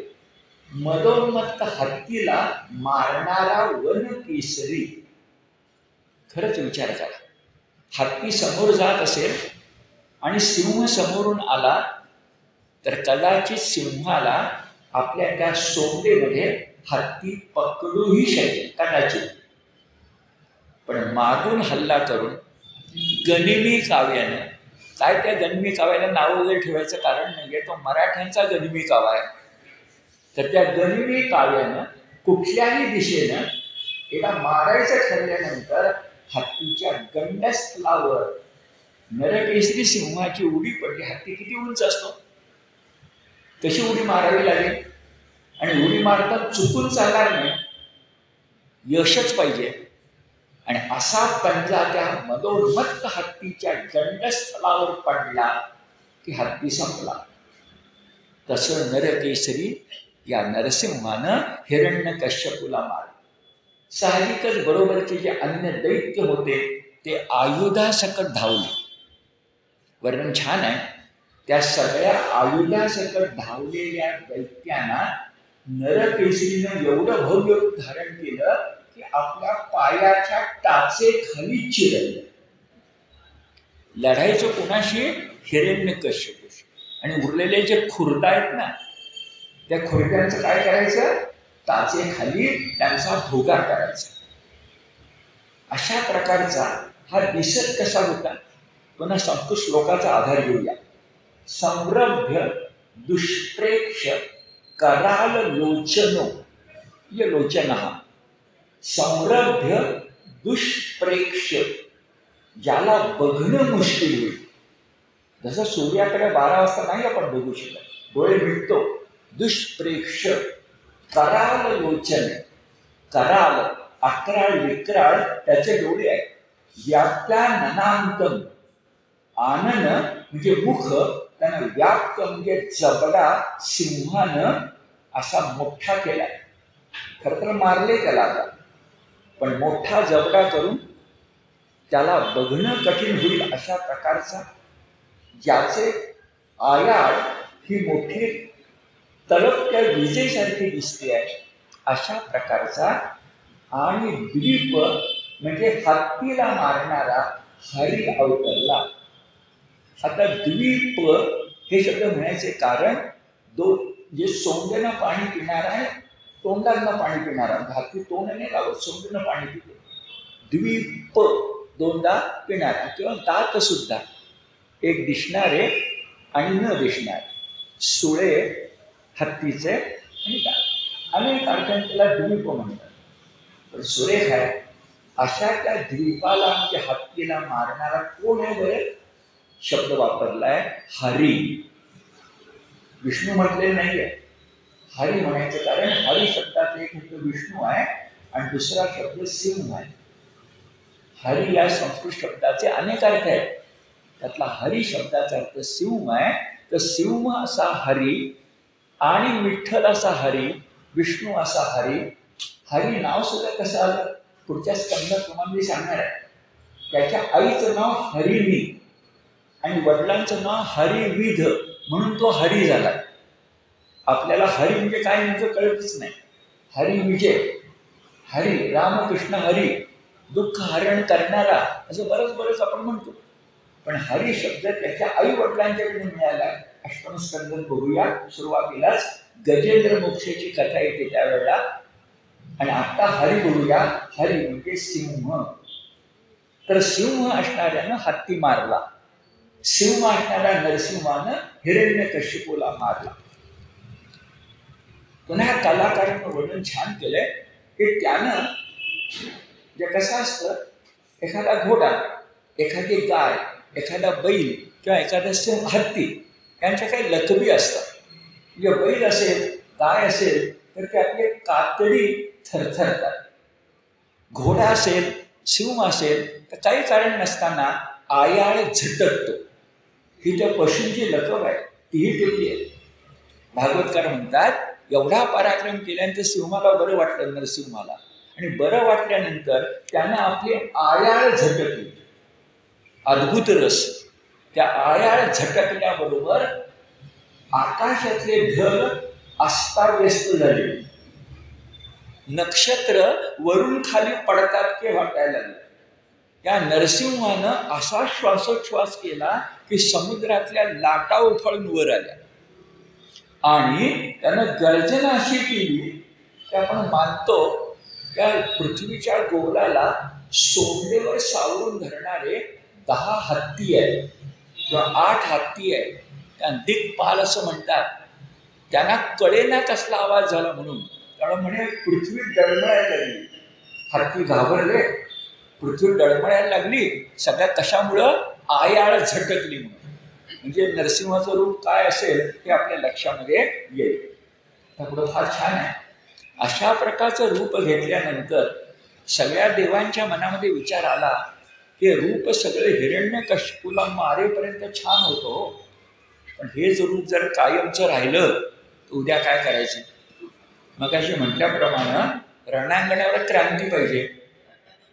मदोन्मत्त हत्तीला मारणारा वनकेसरी. खरंच विचार करा, हत्ती समोर जात असेल आणि सिंह समोरून आला तर कदाचित सिंहाला आपल्या त्या सोंडेमध्ये हत्ती पकडूही शकेल कदाचित. पण मागून हल्ला करून गनिमी काव्यानं, काय त्या गनिमी काव्याला नाव वगैरे ठेवायचं कारण नाही, तो मराठ्यांचा गनिमी काव्य आहे. तर त्या गनिमी काव्यानं कुठल्याही दिशेनं एका मारायचं ठरल्यानंतर हत्तीच्या गंडस्थलावर नरकेसरी सिंहाची उडी पडली. हत्ती किती उंच असतो, कशी उडी मारावी लागेल, आणि उडी मारताना चुकून चालणार नाही, यशच पाहिजे. आणि असा पंजा त्या मदोन्मत्त हत्तीच्या गंडस्थलावर पडला की हत्ती संपला. तसं नरकेसरी या नरसिंहानं हिरण्यकश्यपूला मारलं. साहजिकच बरोबरचे जे अन्य दैत्य होते ते आयुधासकट धावले. वर्णन छान आहे. त्या सगळ्या आयुधासकट धावलेल्या दैत्यांना नरकेसरीनं एवढं भव्य रूप धारण केलं की आपल्या पायाच्या टाचे खाली चिरले. लढायचं कुणाशी? हिरण्यकश्यपूशी. आणि उरलेले जे खुर्द आहेत ना, त्या खुर्द्यांचं काय करायचं? टाचे खाली त्यांचा भोगा करायचा. अशा प्रकारचा हा दिसत कसा होता? पुन्हा संस्कृत श्लोकाचा आधार घेऊया. संरभ्य दुष्प्रेक्ष कराल लोचनो ये लोचन. संरभ्य दुष्प्रेक्ष, ज्याला बघणं मुश्किल होईल. जसं सूर्याकडे 12 वाजता नाही आपण बघू शकत, डोळे मिटतो. दुष्प्रेक्ष कराल लोचन. कराल अकराळ विक्राळ त्याचे डोळे आहेत. व्याप्त्या ननांतम, आनन म्हणजे मुख, त्यानं व्याप्त म्हणजे जबडा सिंहानं असा मोठा केलाय. खरं तर मारले त्याला आता, पण मोठा जबडा करून त्याला बघणं कठीण होईल अशा प्रकारचा, ज्याचे आयाळ ही मोठी तळपत्या विजेसारखी दिसते आहे अशा प्रकारचा. आणि द्वीप म्हणजे हत्तीला मारणारा हरी अवतरला. आता द्वीप हे शब्द म्हणायचे कारण जे सोंडेनं पाणी पिणारा आहे, तोंडातनं पाणी पिणारा. हत्ती तोंड नाही लावत, सोंडेनं पाणी पितो. द्वीप दोनदा पिणारा, किंवा दात सुद्धा एक दिसणारे आणि न दिसणारे. सुळे हत्तीचे आणि दात, अनेक अर्थाने त्याला द्वीप म्हणतात. पण सुरेख आहे. अशा त्या द्वीपाला म्हणजे हत्तीला मारणारा कोण आहे बरे? शब्द वापरलाय हरी. विष्णू म्हटलेलं नाहीये, हरी म्हणायचं कारण हरी शब्दाचा एक शब्द विष्णू आहे आणि दुसरा शब्द सिंह आहे. हरी या संस्कृत शब्दाचे अनेक अर्थ आहेत. त्यातला हरी शब्दाचा अर्थ सिंह आहे. तर सिंह असा हरी आणि विठ्ठल असा हरी, विष्णू असा हरी. हरी नाव सुद्धा कसं आलं पुढच्या स्कंदात तुम्हाला मी सांगणार आहे. त्याच्या आईचं नाव हरिणी आणि वडिलांचं नाव हरिविध, म्हणून तो हरी झाला. आपल्याला हरी म्हणजे काय नेमकं कळतच नाही. हरी विजय, हरी रामकृष्ण हरी, दुःख हरण करणारा, असं बरंच आपण म्हणतो. पण हरी शब्द त्याच्या आई वडिलांच्याकडून मिळाला. अष्टम स्कंदात बघूया. सुरुवातीलाच गजेंद्र मोक्षाची कथा येते त्यावेळेला. आणि आता हरी बोलूया. हरी म्हणजे सिंह. तर सिंह असणाऱ्यानं हत्ती मारला, सिंह असणाऱ्या नरसिंहानं हिरण्यकश्यपूला मारला. पुन्हा कलाकारानं वर्णन छान केलंय की त्यानं जे कसं असतं, एखादा घोडा, एखादी गाय, एखादा बैल किंवा एखादा सिंह, हत्ती यांच्या काही लकबी असतात. म्हणजे बैल असेल, गाय असेल तर ते आपले कातडी थरथरतात. घोडा असेल, सिंह असेल तर काही कारण नसताना आयाळ झटकतो. ही त्या पशूंची लकब आहे, तीही ठेवली आहे. भागवतकार म्हणतात एवढा पराक्रम केल्यानंतर सिंहाला बरं वाटलं, नरसिंहाला, आणि बरं वाटल्यानंतर त्यानं आपली आयाळ झटकली. अद्भुत रस. त्या आयाळ झटकल्याबरोबर आकाशातले ढग अस्ताव्यस्त झाले, नक्षत्र वरून खाली पडतात की वाटायला लागले. त्या नरसिंहानं असा श्वासोच्छ्वास केला की समुद्रातल्या लाटा उफाळून वर आल्या, आणि त्यानं गर्जना अशी केली की आपण मानतो त्या पृथ्वीच्या गोलाला सोंडेवर सावरून धरणारे 10 हत्ती आहेत किंवा 8 हत्ती आहेत. त्या दिग्पाल असं म्हणतात. त्यांना कळेना कसला आवाज झाला म्हणून, कारण म्हणे पृथ्वी डळमळायला लागली. हत्ती घाबरले, पृथ्वी डळमळायला लागली. सगळ्या कशामुळं? आयाळ झटकली म्हणून. म्हणजे नरसिंहाचं रूप काय असेल हे आपल्या लक्षामध्ये येईल. त्यामुळं फार छान आहे. अशा प्रकारचं रूप घेतल्यानंतर सगळ्या देवांच्या मनामध्ये विचार आला की रूप सगळे हिरण्यकश्यपूला मारेपर्यंत छान होतो, पण हेच रूप जर कायमचं राहिलं तर उद्या काय करायचं? मगाशी म्हटल्याप्रमाणे रणांगणावर क्रांती पाहिजे,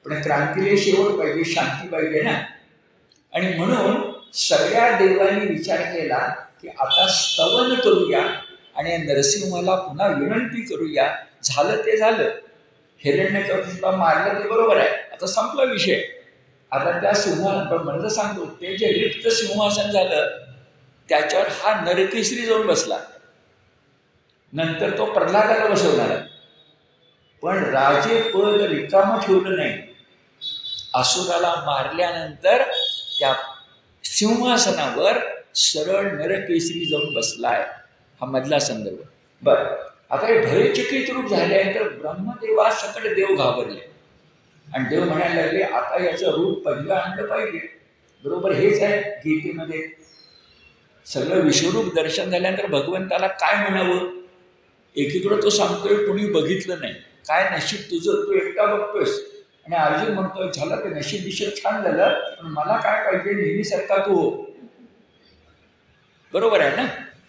पण क्रांतीला शेवट पाहिजे, शांती पाहिजे ना. आणि म्हणून सगळ्या देवांनी विचार केला की आता स्तवन करूया आणि नरसिंहाला पुन्हा विनंती करूया. झालं ते झालं, हिरण्यकश्यपूला मारलं ते बरोबर आहे, आता संपला विषय. आता त्या सिंहासन, म्हणजे सांगतो, ते जे रिक्त सिंहासन झालं त्याच्यावर हा नरकेसरी जाऊन बसला. नंतर तो प्रल्हादाला बसवणार, पण राजे पद रिकामं ठेवलं नाही. असुराला मारल्यानंतर त्या सिंहासनावर सरळ नरकेसरी जाऊन बसलाय. हा मधला संदर्भ. बरं, आता हे भयचकित रूप झाल्यानंतर ब्रह्मदेवा सकट देव घाबरले आणि देव म्हणायला लागले आता याचं रूप पहिलं आणलं पाहिजे. बरोबर हेच आहे गीतेमध्ये. सगळं विश्वरूप दर्शन झाल्यानंतर भगवंताला काय म्हणावं? एकीकडं तो सांगतोय कोणी बघितलं नाही, काय नशीब तुझं, तू एकटा बघतोयस. आणि अर्जुन म्हणतोय झालं ते नशीब विषय छान झालं, पण मला काय पाहिजे, नेहमीसारखा तू हो. बरोबर आहे ना?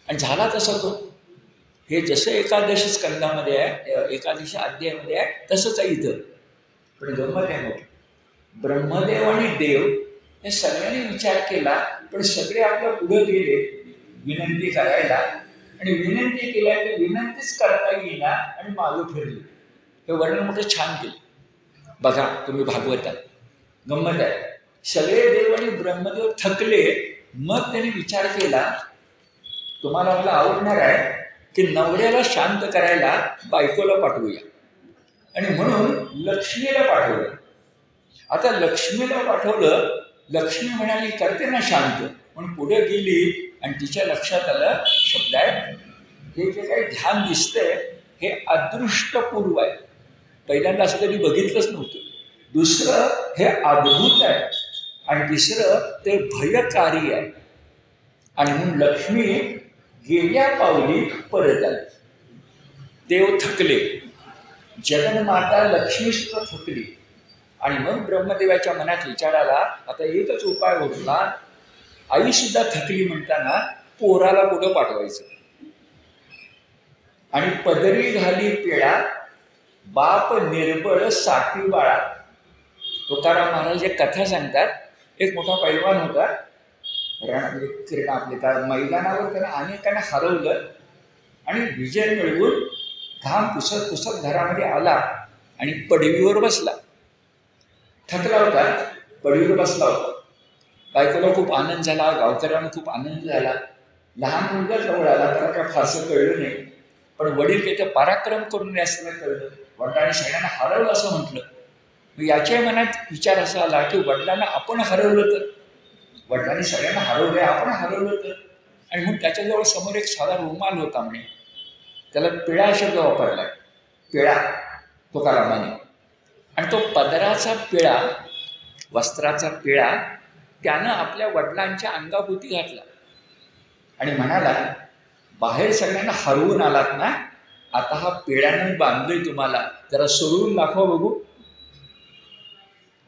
आणि झाला तसा तो. हे जसं एकादशी स्कंदामध्ये आहे, एकादशी अध्यायामध्ये आहे, तसंच आहे इथं. पण गंमत आहे मोठी. ब्रह्मदेव आणि देव हे सगळ्यांनी विचार केला, पण सगळे आपल्या पुढे गेले विनंती करायला, आणि विनंती केल्या तर विनंतीच करता येईना आणि मागं फिरले. हे वर्णन मोठं छान केलं. बघा तुम्ही भागवतात, गंमत आहे. सगळे देव आणि ब्रह्मदेव थकले. मग त्यांनी विचार केला तुम्हाला मला आवडणार आहे की नवऱ्याला शांत करायला बायकोला पाठवूया, आणि म्हणून लक्ष्मीला पाठवलं. आता लक्ष्मीला पाठवलं, लक्ष्मी म्हणाली करते ना शांत, म्हणून पुढे गेली आणि तिच्या लक्षात आलं शब्द आहे, हे जे काही ध्यान दिसतंय हे अदृष्टपूर्व आहे, पहिल्यांदा असं कधी बघितलंच नव्हतं. दुसरं हे अद्भुत आहे, आणि तिसरं ते भयकारी आहे. आणि म्हणून लक्ष्मी गेल्या पावली परत आली. देव थकले, जगन्माता लक्ष्मी सुद्धा थकली. आणि मग ब्रह्मदेवाच्या मनात विचार आला आता एकच उपाय होता, आई सुद्धा थकली म्हणताना पोराला पुढं पाठवायचं. आणि पदरी घाली पेळा बाप निर्बळ साठी बाळा. तुकाराम महाराज एक कथा सांगतात. एक मोठा पैलवान होता, क्रीडा आपल्या मैदानावर त्यानं अनेकांना हरवलं आणि विजय मिळवून घाम पुसत पुसत घरामध्ये आला आणि पडवीवर बसला. थकला होता, पडवीवर बसला होता. बायकोला खूप आनंद झाला, गावकऱ्यांना खूप आनंद झाला. लहान मुलगा जवळ आला, त्याला काय फारसं कळलं नाही, पण वडील काही पराक्रम करून असताना कळलं. वडिलांनी सगळ्यांना हरवलं असं म्हटलं. याच्या मनात विचार असा आला की वडिलांना आपण हरवलं तर, वडिलांनी सगळ्यांना हरवलंय, आपण हरवलं तर. आणि म्हणून त्याच्याजवळ समोर एक साधा रुमाल होता म्हणे, त्याला पिळा शब्द वापरलाय, पिळा तुकारामाने. आणि तो पदराचा पिळा, वस्त्राचा पिळा त्यानं आपल्या वडिलांच्या अंगाभोवती घातला आणि म्हणाला, बाहेर सगळ्यांना हरवून आलात ना, आता हा पिळ्यानं बांधलोय तुम्हाला, जरा सोडून दाखवा बघू.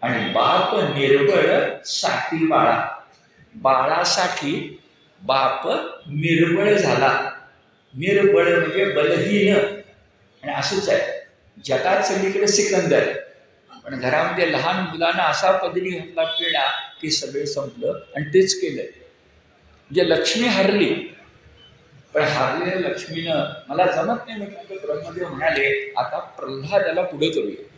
आणि बाप निर्बळ साठी बाळा, बाळासाठी बाप निर्बळ झाला. निर्बळ म्हणजे बलहीन. आणि असंच आहे, जगात सगळीकडे सिकंदर, पण घरामध्ये लहान मुलांना असा पदरी घातला पिळा की सगळे संपलं. आणि तेच केलं. म्हणजे लक्ष्मी हरली, पण हारलेल्या लक्ष्मीनं मला जमत नाही म्हटलं, ब्रह्मदेव म्हणाले आता प्रल्हादाला पुढे करूया.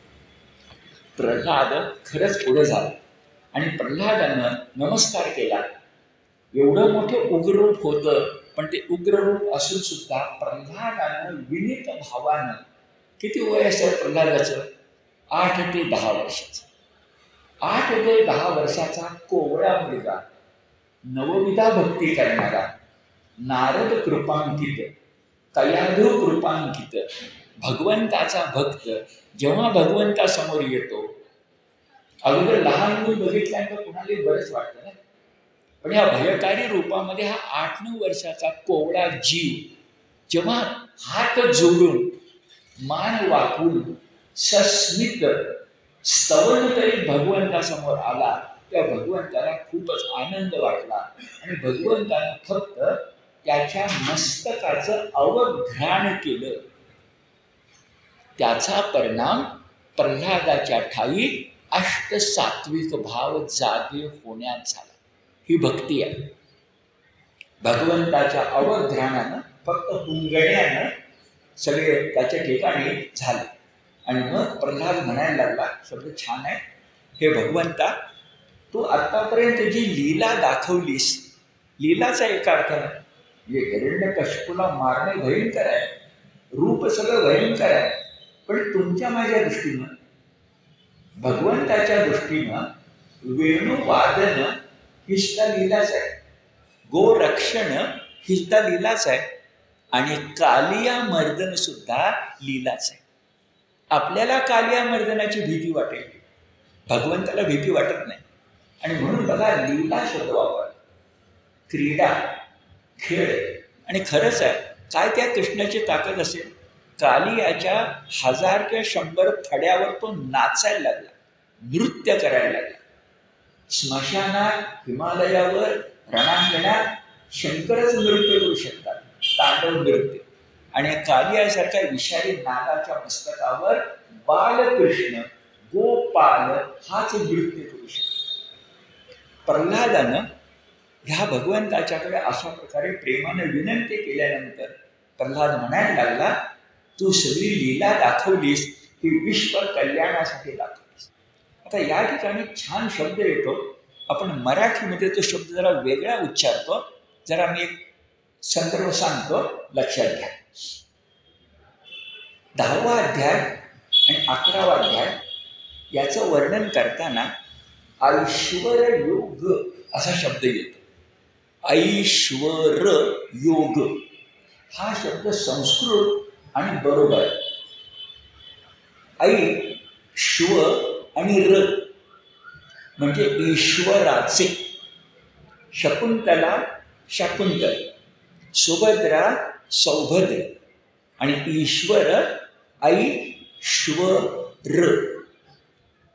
प्रल्हाद खरंच पुढे झाला आणि प्रल्हादानं नमस्कार केला. एवढं मोठं उग्ररूप होतं, पण ते उग्ररूप असून सुद्धा प्रल्हादानं विनीत भावानं, किती वय असेल प्रल्हादाचं, 8 ते 10 वर्षाचं, 8 ते 10 वर्षाचा कोवळा मुलगा, नवविधा भक्ती करणारा, नारद कृपांकित, कयाधू कृपांकित, भगवंताचा भक्त, जेव्हा भगवंतासमोर येतो, अगोदर लहान मूल बघितल्यानंतर कुणाला बरंच वाटतं ना, पण या भयकारी रूपामध्ये हा 8-9 वर्षाचा कोवळा जीव जेव्हा हात जोडून, मान वाकून, सस्मित स्तवन करीत भगवंतासमोर आला, त्या भगवंताला खूपच आनंद वाटला आणि भगवंतानं फक्त त्याच्या मस्तकाचं अवघ्राण केलं. त्याचा परिणाम प्रल्हादाच्या ठाई अष्टसात्विक भाव जागे होण्यात झाला. ही भक्ती आहे. भगवंताच्या अवघ्राणानं, फक्त हुंगण्यानं सगळे त्याच्या ठिकाणी झाले. आणि मग प्रल्हाद म्हणायला लागला, शब्द छान आहे, हे भगवंता, तू आत्तापर्यंत जी लीला दाखवलीस, लीलाचा एका अर्थानं म्हणजे हिरण्यकश्यपूला मारणे भयंकर आहे, रूप सगळं भयंकर आहे, पण तुमच्या माझ्या दृष्टीनं, भगवंताच्या दृष्टीनं वेणुवादन ही सुद्धा लीलाच आहे, गोरक्षण ही सुद्धा लीलाच आहे, आणि कालिया मर्दन सुद्धा लीलाच आहे. आपल्याला कालिया मर्दनाची भीती वाटेल, भगवंताला भीती वाटत नाही. आणि म्हणून बघा, लीला शब्द वापर, क्रीडा, खेळ. आणि खरंच आहे, काय त्या कृष्णाची ताकद असेल, कालियाच्या 1000 किंवा 100 फड्यावर तो नाचायला लागला, नृत्य करायला लागला. स्मशानात, हिमालयावर, रणांगणात शंकरच नृत्य करू शकतात, तांडव नृत्य. आणि कालियासारख्या विषारी नागाच्या मस्तकावर बालकृष्ण, गोपाल हाच नृत्य करू शकतो. प्रल्हादानं ह्या भगवंताच्याकडे अशा प्रकारे प्रेमाने विनंती केल्यानंतर प्रल्हाद म्हणायला लागला, तू सगळी लीला दाखवलीस ही विश्व कल्याणासाठी दाखवलीस. आता या ठिकाणी छान शब्द येतो, आपण मराठीमध्ये तो शब्द जरा वेगळा उच्चारतो. जरा मी एक संदर्भ सांगतो, लक्षात घ्या. 10वा अध्याय आणि 11वा अध्याय याचं वर्णन करताना ऐश्वर योग असा शब्द येतो. ऐश्वर योग हा शब्द संस्कृत आणि बरोबर. ऐ श्व आणि र म्हणजे ईश्वराचे, शकुंतला शाकुंतल, सुभद्रा सौभद्र, आणि ईश्वर ऐश्वर.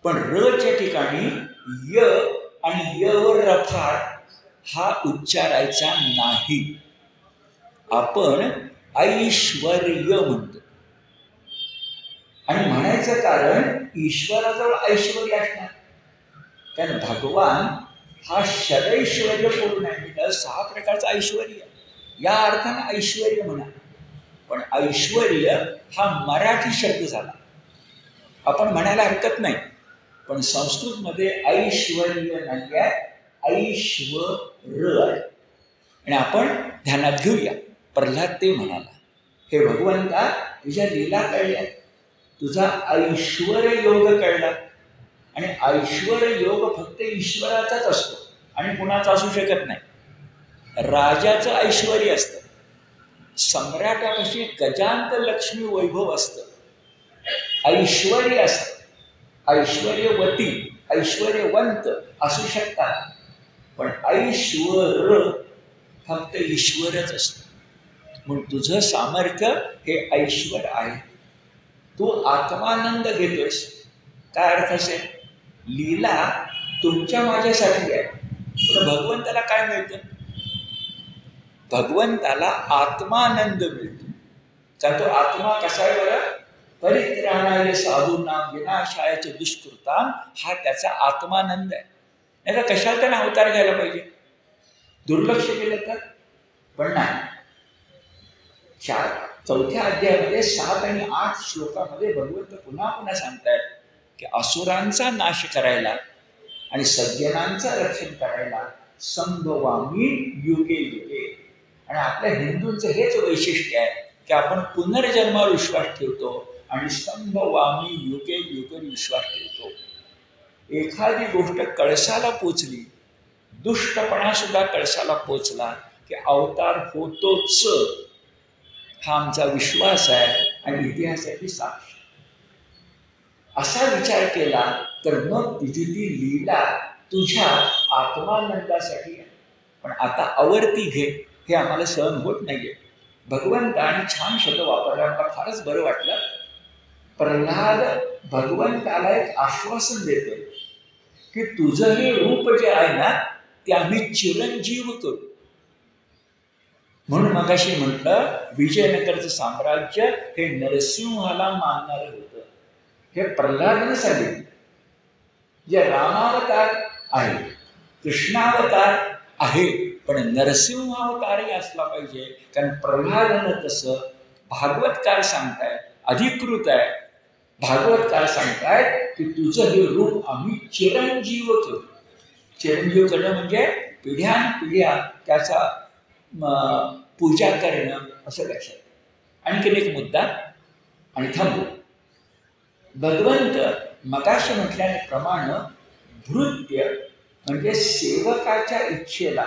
पण रच्या ठिकाणी य आणि यवर रफाळ हा उच्चारायचा नाही. आपण ऐश्वर्य म्हणतो. आणि म्हणायचं कारण ईश्वराजवळ ऐश्वर्य असणार, कारण भगवान हा षडैश्वर्य पूर्ण आहे, त्याला 6 प्रकारचं ऐश्वर्य, या अर्थानं ऐश्वर्य म्हणा. पण ऐश्वर्य हा मराठी शब्द झाला, आपण म्हणायला हरकत नाही, पण संस्कृतमध्ये ऐश्वर्य नाही आहे, ऐश्वर आहे. आणि आपण ध्यानात घेऊया, प्रल्हाद ते म्हणाला, हे भगवंता, तुझ्या लीला कळल्या, तुझा ऐश्वर योग कळला, आणि ऐश्वर योग फक्त ईश्वराचाच असतो आणि कुणाचा असू शकत नाही. राजाचं ऐश्वर असतं, सम्राटापाशी गजांत लक्ष्मी वैभव असतं, ऐश्वर्य असतं. ऐश्वर्यवती ऐश्वर्यवंत असू शकतात, पण ऐश्वर फक्त ईश्वरच असतं. म्हणून तुझं सामर्थ्य हे ऐश्वर आहे. तू आत्मानंद घेतोयस. काय अर्थ असेल? लीला तुमच्या माझ्यासाठी आहे, पण भगवंताला काय मिळतं? भगवंताला आत्मानंद मिळतो. कारण तो आत्मा कसा आहे बरं? परित्राणाय साधूनां विनाशाय च दुष्कृतां, हा त्याचा आत्मानंद आहे. नाही तर कशाला त्याला अवतार घ्यायला पाहिजे? दुर्लक्ष केलं तर पण नाही. चौथ्या अध्यायामध्ये 7 आणि 8 श्लोकामध्ये भगवंत पुन्हा पुन्हा सांगतायत की असुरांचा नाश करायला आणि सज्जनांचं रक्षण करायला संभवामी युगे युगे. आणि आपल्या हिंदूंचं हेच वैशिष्ट्य आहे की आपण पुनर्जन्मावर विश्वास ठेवतो आणि संभवामी युगे युगे विश्वास ठेवतो. एखादी गोष्ट कळसाला पोचली, दुष्टपणा सुद्धा कळसाला पोचला की अवतार होतोच, हा आमचा विश्वास आहे आणि इतिहासाची साक्ष. असा विचार केला तर मग तुझी ती लीला तुझ्या आत्मानंदासाठी आहे. पण आता आवर्ती घे, हे आम्हाला सहन होत नाहीये. भगवंताने छान शब्द वापरला, मला फारच बरं वाटलं. प्रल्हाद भगवंताला एक आश्वासन देतो की तुझं हे रूप जे आहे ना ते आम्ही चिरंजीव करू. म्हणून मगाशी म्हटलं विजयनगरचं साम्राज्य हे नरसिंहाला मानणारं होतं. हे प्रल्हादाने सांगितलं. जे रामावतार आहे, कृष्णावतार आहे, पण नरसिंहावतारही असला पाहिजे. कारण प्रल्हादानं तसं भागवतकार सांगतायत, अधिकृत आहे भागवतकार सांगतायत की तुझं हे रूप आम्ही चिरंजीव करू. चिरंजीव करणं म्हणजे पिढ्यानपिढ्या त्याचा पूजा करणं असं लक्षात. आणखीन एक मुद्दा आणि थांबू. भगवंत मगाशी म्हटल्याप्रमाणे भृत्य म्हणजे सेवकाच्या इच्छेला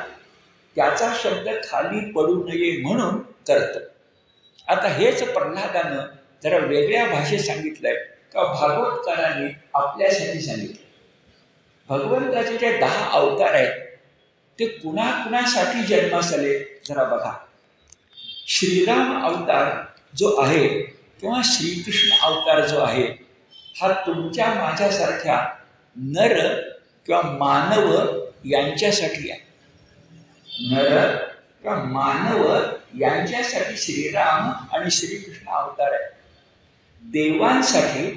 त्याचा शब्द खाली पडू नये म्हणून करतं. आता हेच प्रल्हादानं जरा वेगळ्या भाषेत सांगितलंय का भागवतकारांनी आपल्यासाठी सांगितलं. भगवंताचे जे 10 अवतार आहेत ते कुणाकुणासाठी जन्मास आले जरा बघा. श्रीराम अवतार जो आहे किंवा श्रीकृष्ण अवतार जो आहे हा तुमच्या माझ्यासारख्या नर किंवा मानव यांच्यासाठी आहे. नर किंवा मानव यांच्यासाठी श्रीराम आणि श्रीकृष्ण अवतार आहे. देवांसाठी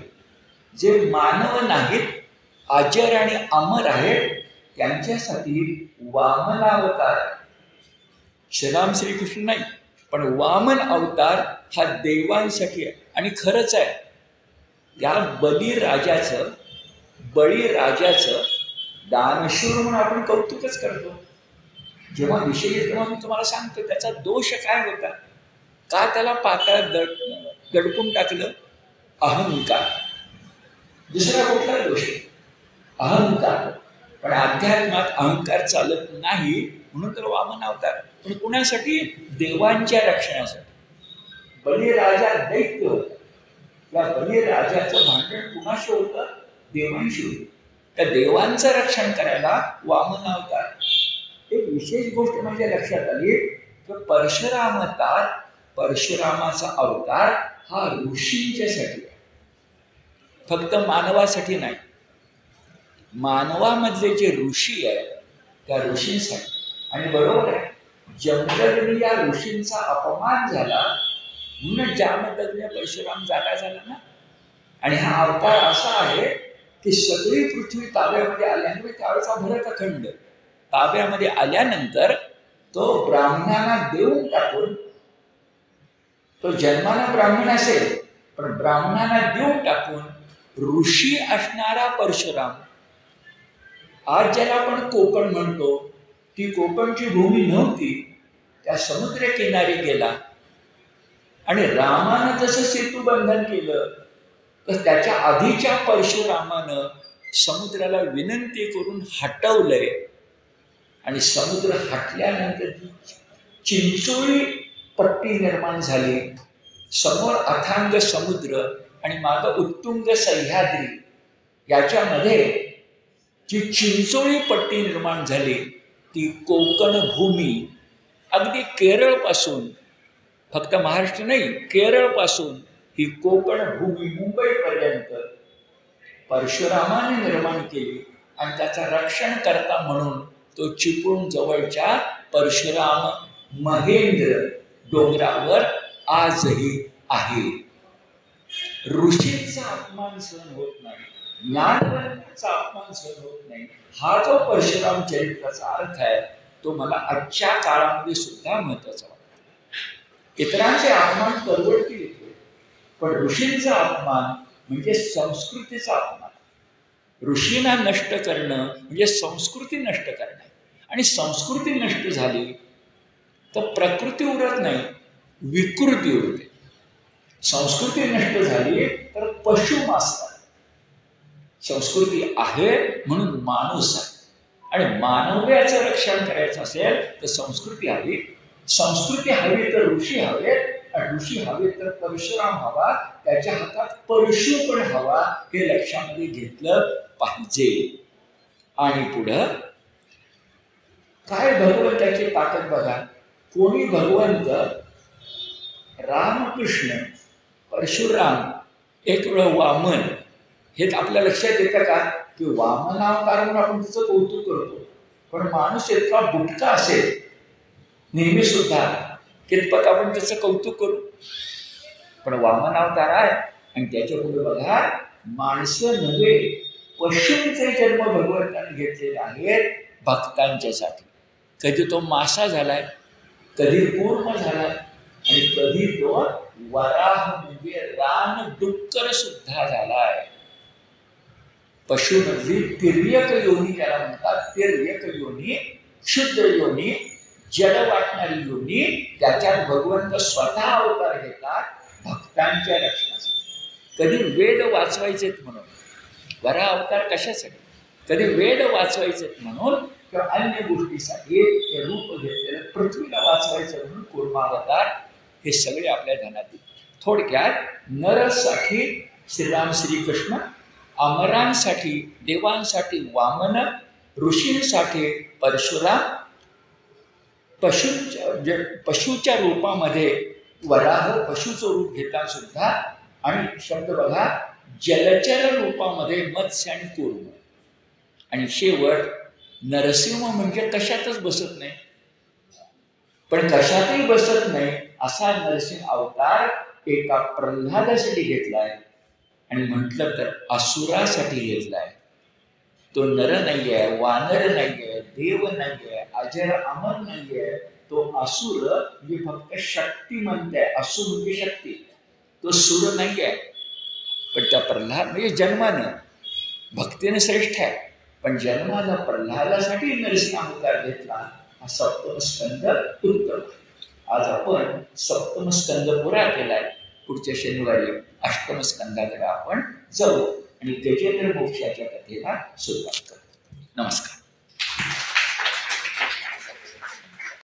जे मानव नाहीत, अजर आणि अमर आहेत, त्यांच्यासाठी वामनावतार. श्रीराम श्रीकृष्ण नाही, पण वामन अवतार हा देवांसाठी आहे. आणि खरंच आहे, त्या बळीराजाचं दानशूर म्हणून आपण कौतुकच करतो. जेव्हा विषय येतो तेव्हा मी तुम्हाला सांगतो त्याचा दोष काय होता, का त्याला पाताळात दडपून टाकलं? अहंकार. दुसरा कुठला दोष? अहंकार. पण अध्यात्मात अहंकार चालत नाही, म्हणून तर वामन अवतार. पण कुणासाठी? देवांच्या रक्षणासाठी. बळीराजा दैत्य होता. या बळीराजाचं भांडण कुणाशी होतं? देवांशी होतं. त्या देवांचं रक्षण करायला वामन अवतार. एक विशेष गोष्ट म्हणजे लक्षात आली की परशुरामाचा अवतार हा ऋषींच्यासाठी आहे, फक्त मानवासाठी नाही. मानवामधले जे ऋषी आहेत त्या ऋषींसाठी. आणि बरोबर आहे, जमदग्नी या ऋषींचा अपमान झाला म्हणून जामदग्नी परशुराम जागा झाला ना. आणि हा अवतार असा आहे की सगळी पृथ्वी ताब्यामध्ये आल्यानंतर त्यावेळेचा भरतखंड ताब्यामध्ये आल्यानंतर तो ब्राह्मणांना देऊन टाकून, तो जन्माला ब्राह्मण असेल पण ब्राह्मणांना देऊन टाकून ऋषी असणारा परशुराम, आज ज्याला आपण कोकण म्हणतो, ती कोकणची भूमी नव्हती, त्या समुद्रकिनारी गेला. आणि रामानं जसं सेतुबंधन केलं तर त्याच्या आधीच्या परशुरामानं समुद्राला विनंती करून हटवलंय आणि समुद्र हटल्यानंतर ती चिंचोळी पट्टी निर्माण झाली. समोर अथांग समुद्र आणि मागं उत्तुंग सह्याद्री, याच्यामध्ये जी चिंचोळी पट्टी निर्माण झाली ती कोकण भूमी, अगदी केरळपासून, फक्त महाराष्ट्र नाही, केरळपासून ही कोकण भूमी मुंबईपर्यंत परशुरामाने निर्माण केली. आणि त्याचं रक्षण करता म्हणून तो चिपळूण जवळच्या परशुराम महेंद्र डोंगरावर आजही आहे. ऋषींचा अपमान सहन होत नाही, ज्ञानवंतांचा अपमान सहन होत नाही. हा जो परशुराम चरित्राचा अर्थ आहे तो मला आजच्या काळामध्ये सुद्धा महत्वाचा वाटतो. इतरांचे अपमान परवडतील येतो, पण ऋषींचा अपमान म्हणजे संस्कृतीचा अपमान. ऋषींना नष्ट करणं म्हणजे संस्कृती नष्ट करणं. आणि संस्कृती नष्ट झाली तर प्रकृती उरत नाही, विकृती उरते. संस्कृती नष्ट झाली तर पशु मासतात. संस्कृती आहे म्हणून माणूस आहे, आणि मानव्याचं रक्षण करायचं असेल तर संस्कृती हवी. संस्कृती हवी तर ऋषी हवेत, आणि ऋषी हवे तर परशुराम हवा, त्याच्या हातात परशु पण हवा, हे लक्षामध्ये घेतलं पाहिजे. आणि पुढं काय भगवंताची ताकद बघा. कोणी भगवंत रामकृष्ण, परशुराम, एक वेळ वामन, हे आपल्या लक्षात येतं का की वामनावतार म्हणून आपण त्याचं कौतुक करतो. पण माणूस इतका बुटका असेल नेहमी सुद्धा कितपत आपण त्याचं कौतुक करू. पण वामन अवतार आहे आणि त्याच्या पुढे बघा, माणसं नव्हे पशूंचे जन्म भगवंताने घेतलेले आहेत भक्तांच्यासाठी. कधी तो मासा झालाय, कधी कूर्म झालाय, आणि कधी तो वराह म्हणजे रान डुक्कर सुद्धा झालाय. पशुमधली तिर्यक योनी त्याला म्हणतात. तिर्यक योनी, क्षुद्र योनी, जड वाटणारी योनी, त्याच्यात भगवंत स्वतः अवतार घेतात भक्तांच्या रक्षणासाठी. कधी वेद वाचवायचेत म्हणून वराह अवतार कशासाठी, कधी वेद वाचवायचेत म्हणून, किंवा अन्य गोष्टीसाठी हे रूप घेतलेलं, पृथ्वीला वाचवायचं म्हणून कूर्मावतार, हे सगळे आपल्या ध्यानात येईल. थोडक्यात नरसाठी श्रीराम श्रीकृष्ण, अमरांसाठी देवांसाठी वामन, ऋषींसाठी परशुराम, पशुच्या रूपामध्ये वराह पशुचं रूप घेता सुद्धा, आणि शब्द बघा जलचर रूपामध्ये मत्स्य आणि कूर्म, आणि शेवट नरसिंह म्हणजे कशातच बसत नाही. पण कशातही बसत नाही असा नरसिंह अवतार एका प्रल्हादासाठी घेतलाय, आणि म्हटलं तर असुरासाठी घेतलाय. तो नर नाही आहे, वानर नाही आहे, देव नाही आहे, अजर अमर नाही आहे. तो असुर म्हणजे फक्त शक्ती म्हणते, असुर म्हणजे शक्ती, तो सुर नाही आहे. पण त्या प्रल्हाद म्हणजे जन्मानं भक्तीने श्रेष्ठ आहे, पण जन्माला प्रल्हादासाठी नरसिंह अवतार घेतला. हा सप्तम स्कंद उत्तम. आज आपण सप्तम स्कंद पुरा केलाय. पुढच्या शनिवारी अष्टम स्कंदाकडे आपण जाऊ आणि गजेंद्र मोक्षाच्या कथेला सुरुवात करू. नमस्कार.